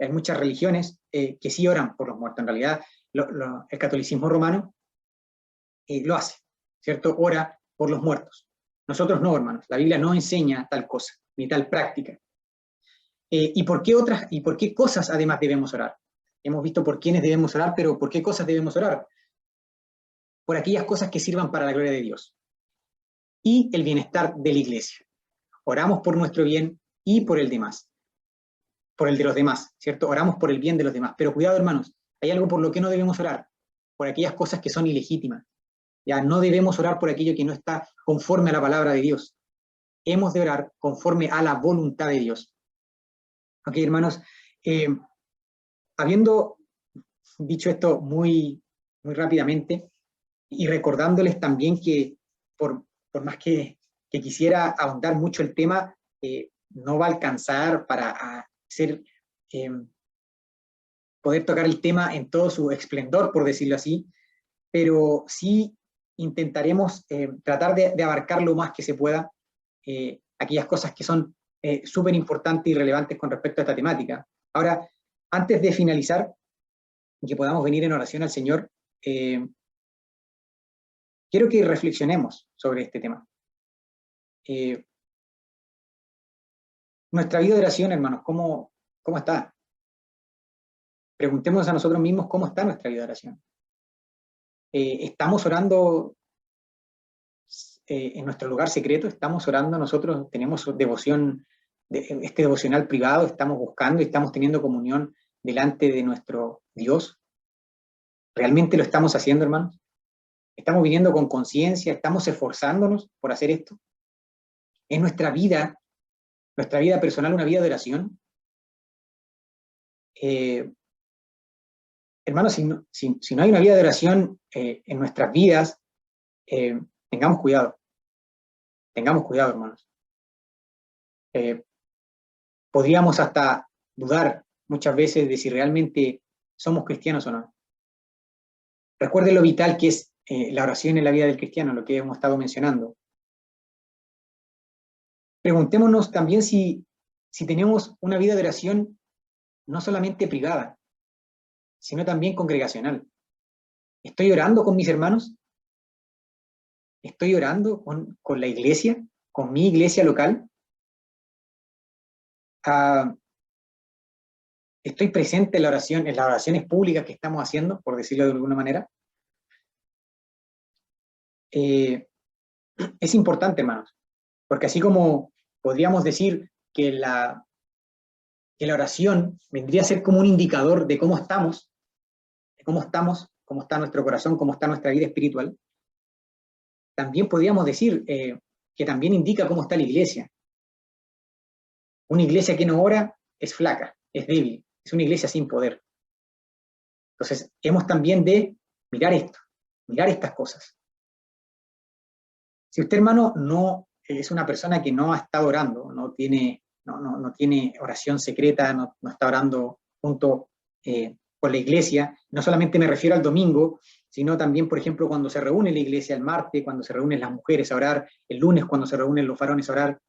S1: hay muchas religiones que sí oran por los muertos. En realidad, el catolicismo romano lo hace, ¿cierto? Ora por los muertos. Nosotros no, hermanos. La Biblia no enseña tal cosa, ni tal práctica. ¿Y por qué cosas además debemos orar? Hemos visto por quiénes debemos orar, pero ¿por qué cosas debemos orar? Por aquellas cosas que sirvan para la gloria de Dios y el bienestar de la iglesia. Oramos por nuestro bien y por el demás, por el de los demás, ¿cierto? Oramos por el bien de los demás. Pero cuidado, hermanos, hay algo por lo que no debemos orar, por aquellas cosas que son ilegítimas. Ya no debemos orar por aquello que no está conforme a la palabra de Dios. Hemos de orar conforme a la voluntad de Dios. Ok, hermanos, habiendo dicho esto muy rápidamente y recordándoles también que por más que que quisiera ahondar mucho el tema, no va a alcanzar para poder tocar el tema en todo su esplendor, por decirlo así, pero sí intentaremos tratar de abarcar lo más que se pueda aquellas cosas que son súper importantes y relevantes con respecto a esta temática. Ahora, antes de finalizar, que podamos venir en oración al Señor, quiero que reflexionemos sobre este tema. Nuestra vida de oración, hermanos, ¿cómo está? Preguntémonos a nosotros mismos cómo está nuestra vida de oración. ¿Estamos orando en nuestro lugar secreto? ¿Estamos orando nosotros? ¿Tenemos devoción, este devocional privado? ¿Estamos buscando y estamos teniendo comunión delante de nuestro Dios? ¿Realmente lo estamos haciendo, hermanos? ¿Estamos viniendo con conciencia? ¿Estamos esforzándonos por hacer esto? ¿Es nuestra vida personal una vida de oración? Hermanos, si no hay una vida de oración en nuestras vidas, tengamos cuidado, hermanos. Podríamos hasta dudar muchas veces de si realmente somos cristianos o no. Recuerden lo vital que es la oración en la vida del cristiano, lo que hemos estado mencionando. Preguntémonos también si tenemos una vida de oración no solamente privada, sino también congregacional. ¿Estoy orando con mis hermanos? ¿Estoy orando con la iglesia, con mi iglesia local? ¿Estoy presente en la oración, en las oraciones públicas que estamos haciendo, por decirlo de alguna manera? Es importante, hermanos, porque así como podríamos decir que la oración vendría a ser como un indicador de cómo estamos, cómo está nuestro corazón, cómo está nuestra vida espiritual, también podríamos decir que también indica cómo está la iglesia. Una iglesia que no ora es flaca, es débil, es una iglesia sin poder. Entonces, hemos también de mirar esto, mirar estas cosas. Si usted, hermano, no es una persona que no ha estado orando, no tiene oración secreta, no está orando junto con la iglesia, no solamente me refiero al domingo, sino también, por ejemplo, cuando se reúne la iglesia el martes, cuando se reúnen las mujeres a orar, el lunes cuando se reúnen los varones a orar.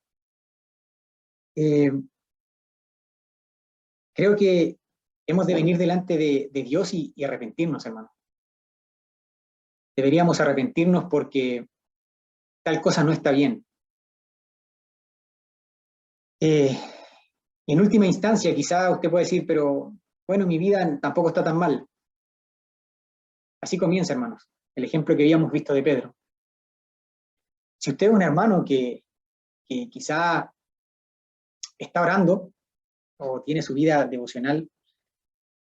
S1: Creo que hemos de venir delante de Dios y arrepentirnos, hermano. Deberíamos arrepentirnos porque tal cosa no está bien. En última instancia, quizá usted puede decir, pero bueno, mi vida tampoco está tan mal. Así comienza, hermanos, el ejemplo que habíamos visto de Pedro. Si usted es un hermano que quizá está orando o tiene su vida devocional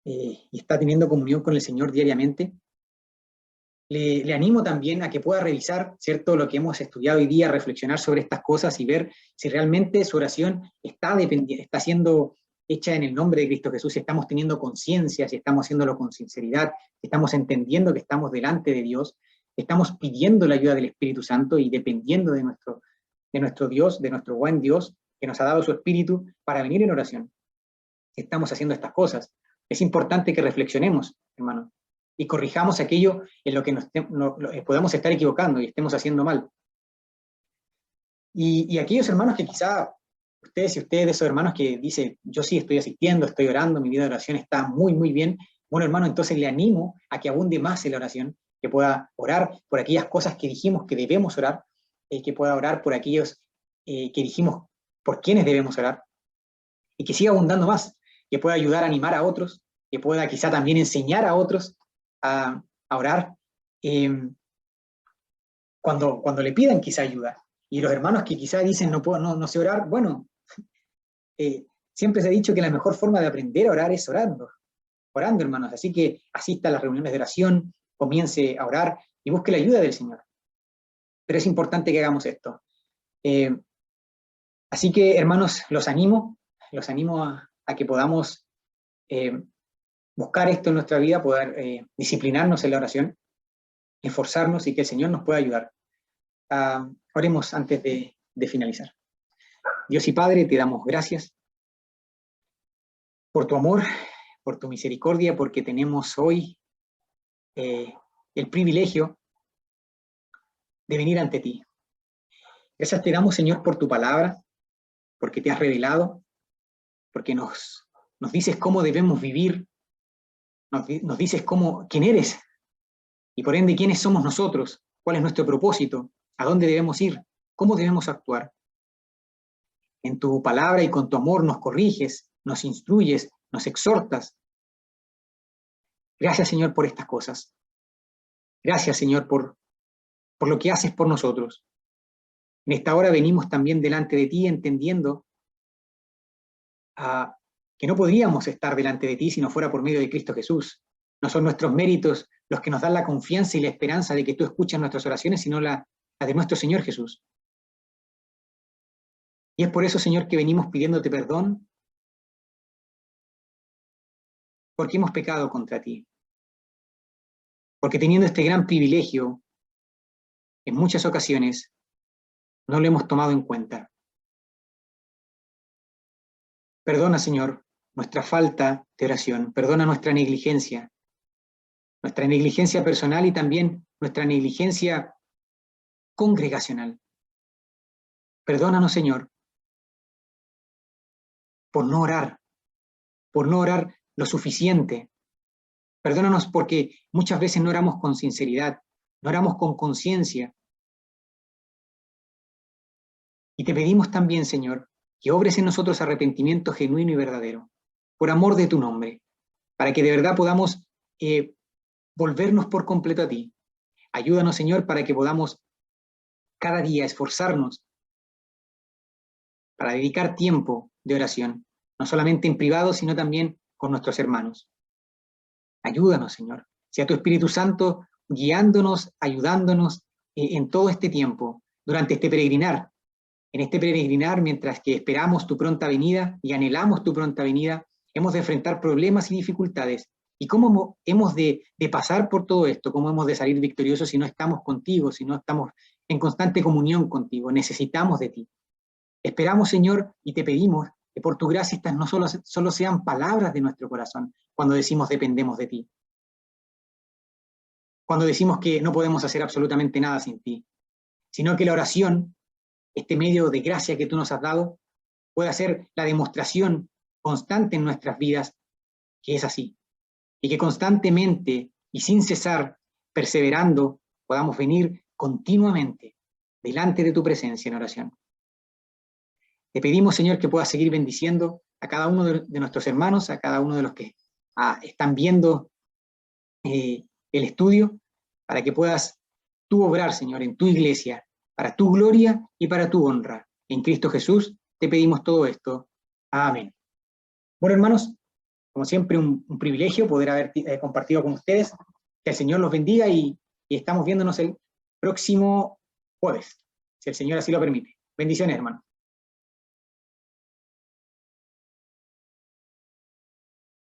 S1: y está teniendo comunión con el Señor diariamente, le animo también a que pueda revisar, ¿cierto?, lo que hemos estudiado hoy día, reflexionar sobre estas cosas y ver si realmente su oración está siendo hecha en el nombre de Cristo Jesús, si estamos teniendo conciencia, si estamos haciéndolo con sinceridad, si estamos entendiendo que estamos delante de Dios, estamos pidiendo la ayuda del Espíritu Santo y dependiendo de nuestro Dios, de nuestro buen Dios, que nos ha dado su Espíritu para venir en oración. Si estamos haciendo estas cosas, es importante que reflexionemos, hermano, y corrijamos aquello en lo que podamos estar equivocando y estemos haciendo mal. Y aquellos hermanos que quizá, ustedes de esos hermanos que dicen, yo sí estoy asistiendo, estoy orando, mi vida de oración está muy, muy bien, bueno, hermano, entonces le animo a que abunde más en la oración, que pueda orar por aquellas cosas que dijimos que debemos orar, que pueda orar por aquellos que dijimos por quienes debemos orar, y que siga abundando más, que pueda ayudar a animar a otros, que pueda quizá también enseñar a otros a orar cuando le pidan quizá ayuda. Y los hermanos que quizá dicen no sé orar, bueno, siempre se ha dicho que la mejor forma de aprender a orar es orando, hermanos. Así que asista a las reuniones de oración, comience a orar y busque la ayuda del Señor. Pero es importante que hagamos esto. Así que, hermanos, los animo a que podamos buscar esto en nuestra vida, poder disciplinarnos en la oración, esforzarnos y que el Señor nos pueda ayudar. Oremos antes de de finalizar. Dios y Padre, te damos gracias por tu amor, por tu misericordia, porque tenemos hoy el privilegio de venir ante ti. Gracias te damos, Señor, por tu palabra, porque te has revelado, porque nos dices cómo debemos vivir, nos dices quién eres, y por ende quiénes somos nosotros, cuál es nuestro propósito, a dónde debemos ir, cómo debemos actuar. En tu palabra y con tu amor nos corriges, nos instruyes, nos exhortas. Gracias, Señor, por estas cosas. Gracias, Señor, por lo que haces por nosotros. En esta hora venimos también delante de ti entendiendo que no podríamos estar delante de ti si no fuera por medio de Cristo Jesús. No son nuestros méritos los que nos dan la confianza y la esperanza de que tú escuchas nuestras oraciones, sino la de nuestro Señor Jesús. Y es por eso, Señor, que venimos pidiéndote perdón, porque hemos pecado contra ti. Porque teniendo este gran privilegio, en muchas ocasiones, no lo hemos tomado en cuenta. Perdona, Señor, nuestra falta de oración, perdona nuestra negligencia personal y también nuestra negligencia congregacional. Perdónanos, Señor, por no orar lo suficiente. Perdónanos porque muchas veces no oramos con sinceridad, no oramos con conciencia. Y te pedimos también, Señor, que obres en nosotros arrepentimiento genuino y verdadero, por amor de tu nombre, para que de verdad podamos volvernos por completo a ti. Ayúdanos, Señor, para que podamos cada día esforzarnos para dedicar tiempo de oración, no solamente en privado, sino también con nuestros hermanos. Ayúdanos, Señor. Sea tu Espíritu Santo guiándonos, ayudándonos en todo este tiempo, durante este peregrinar. En este peregrinar, mientras que esperamos tu pronta venida y anhelamos tu pronta venida, hemos de enfrentar problemas y dificultades. ¿Y cómo hemos de pasar por todo esto? ¿Cómo hemos de salir victoriosos si no estamos contigo, si no estamos en constante comunión contigo? Necesitamos de ti. Esperamos, Señor, y te pedimos que por tu gracia estas no solo sean palabras de nuestro corazón cuando decimos dependemos de ti. Cuando decimos que no podemos hacer absolutamente nada sin ti, sino que la oración, este medio de gracia que tú nos has dado, pueda ser la demostración constante en nuestras vidas que es así. Y que constantemente y sin cesar, perseverando, podamos venir continuamente delante de tu presencia en oración. Te pedimos, Señor, que puedas seguir bendiciendo a cada uno de nuestros hermanos, a cada uno de los que están viendo el estudio, para que puedas tú obrar, Señor, en tu iglesia, para tu gloria y para tu honra. En Cristo Jesús te pedimos todo esto. Amén. Bueno, hermanos, como siempre, un privilegio poder haber compartido con ustedes. Que el Señor los bendiga y estamos viéndonos el próximo jueves, si el Señor así lo permite. Bendiciones, hermanos.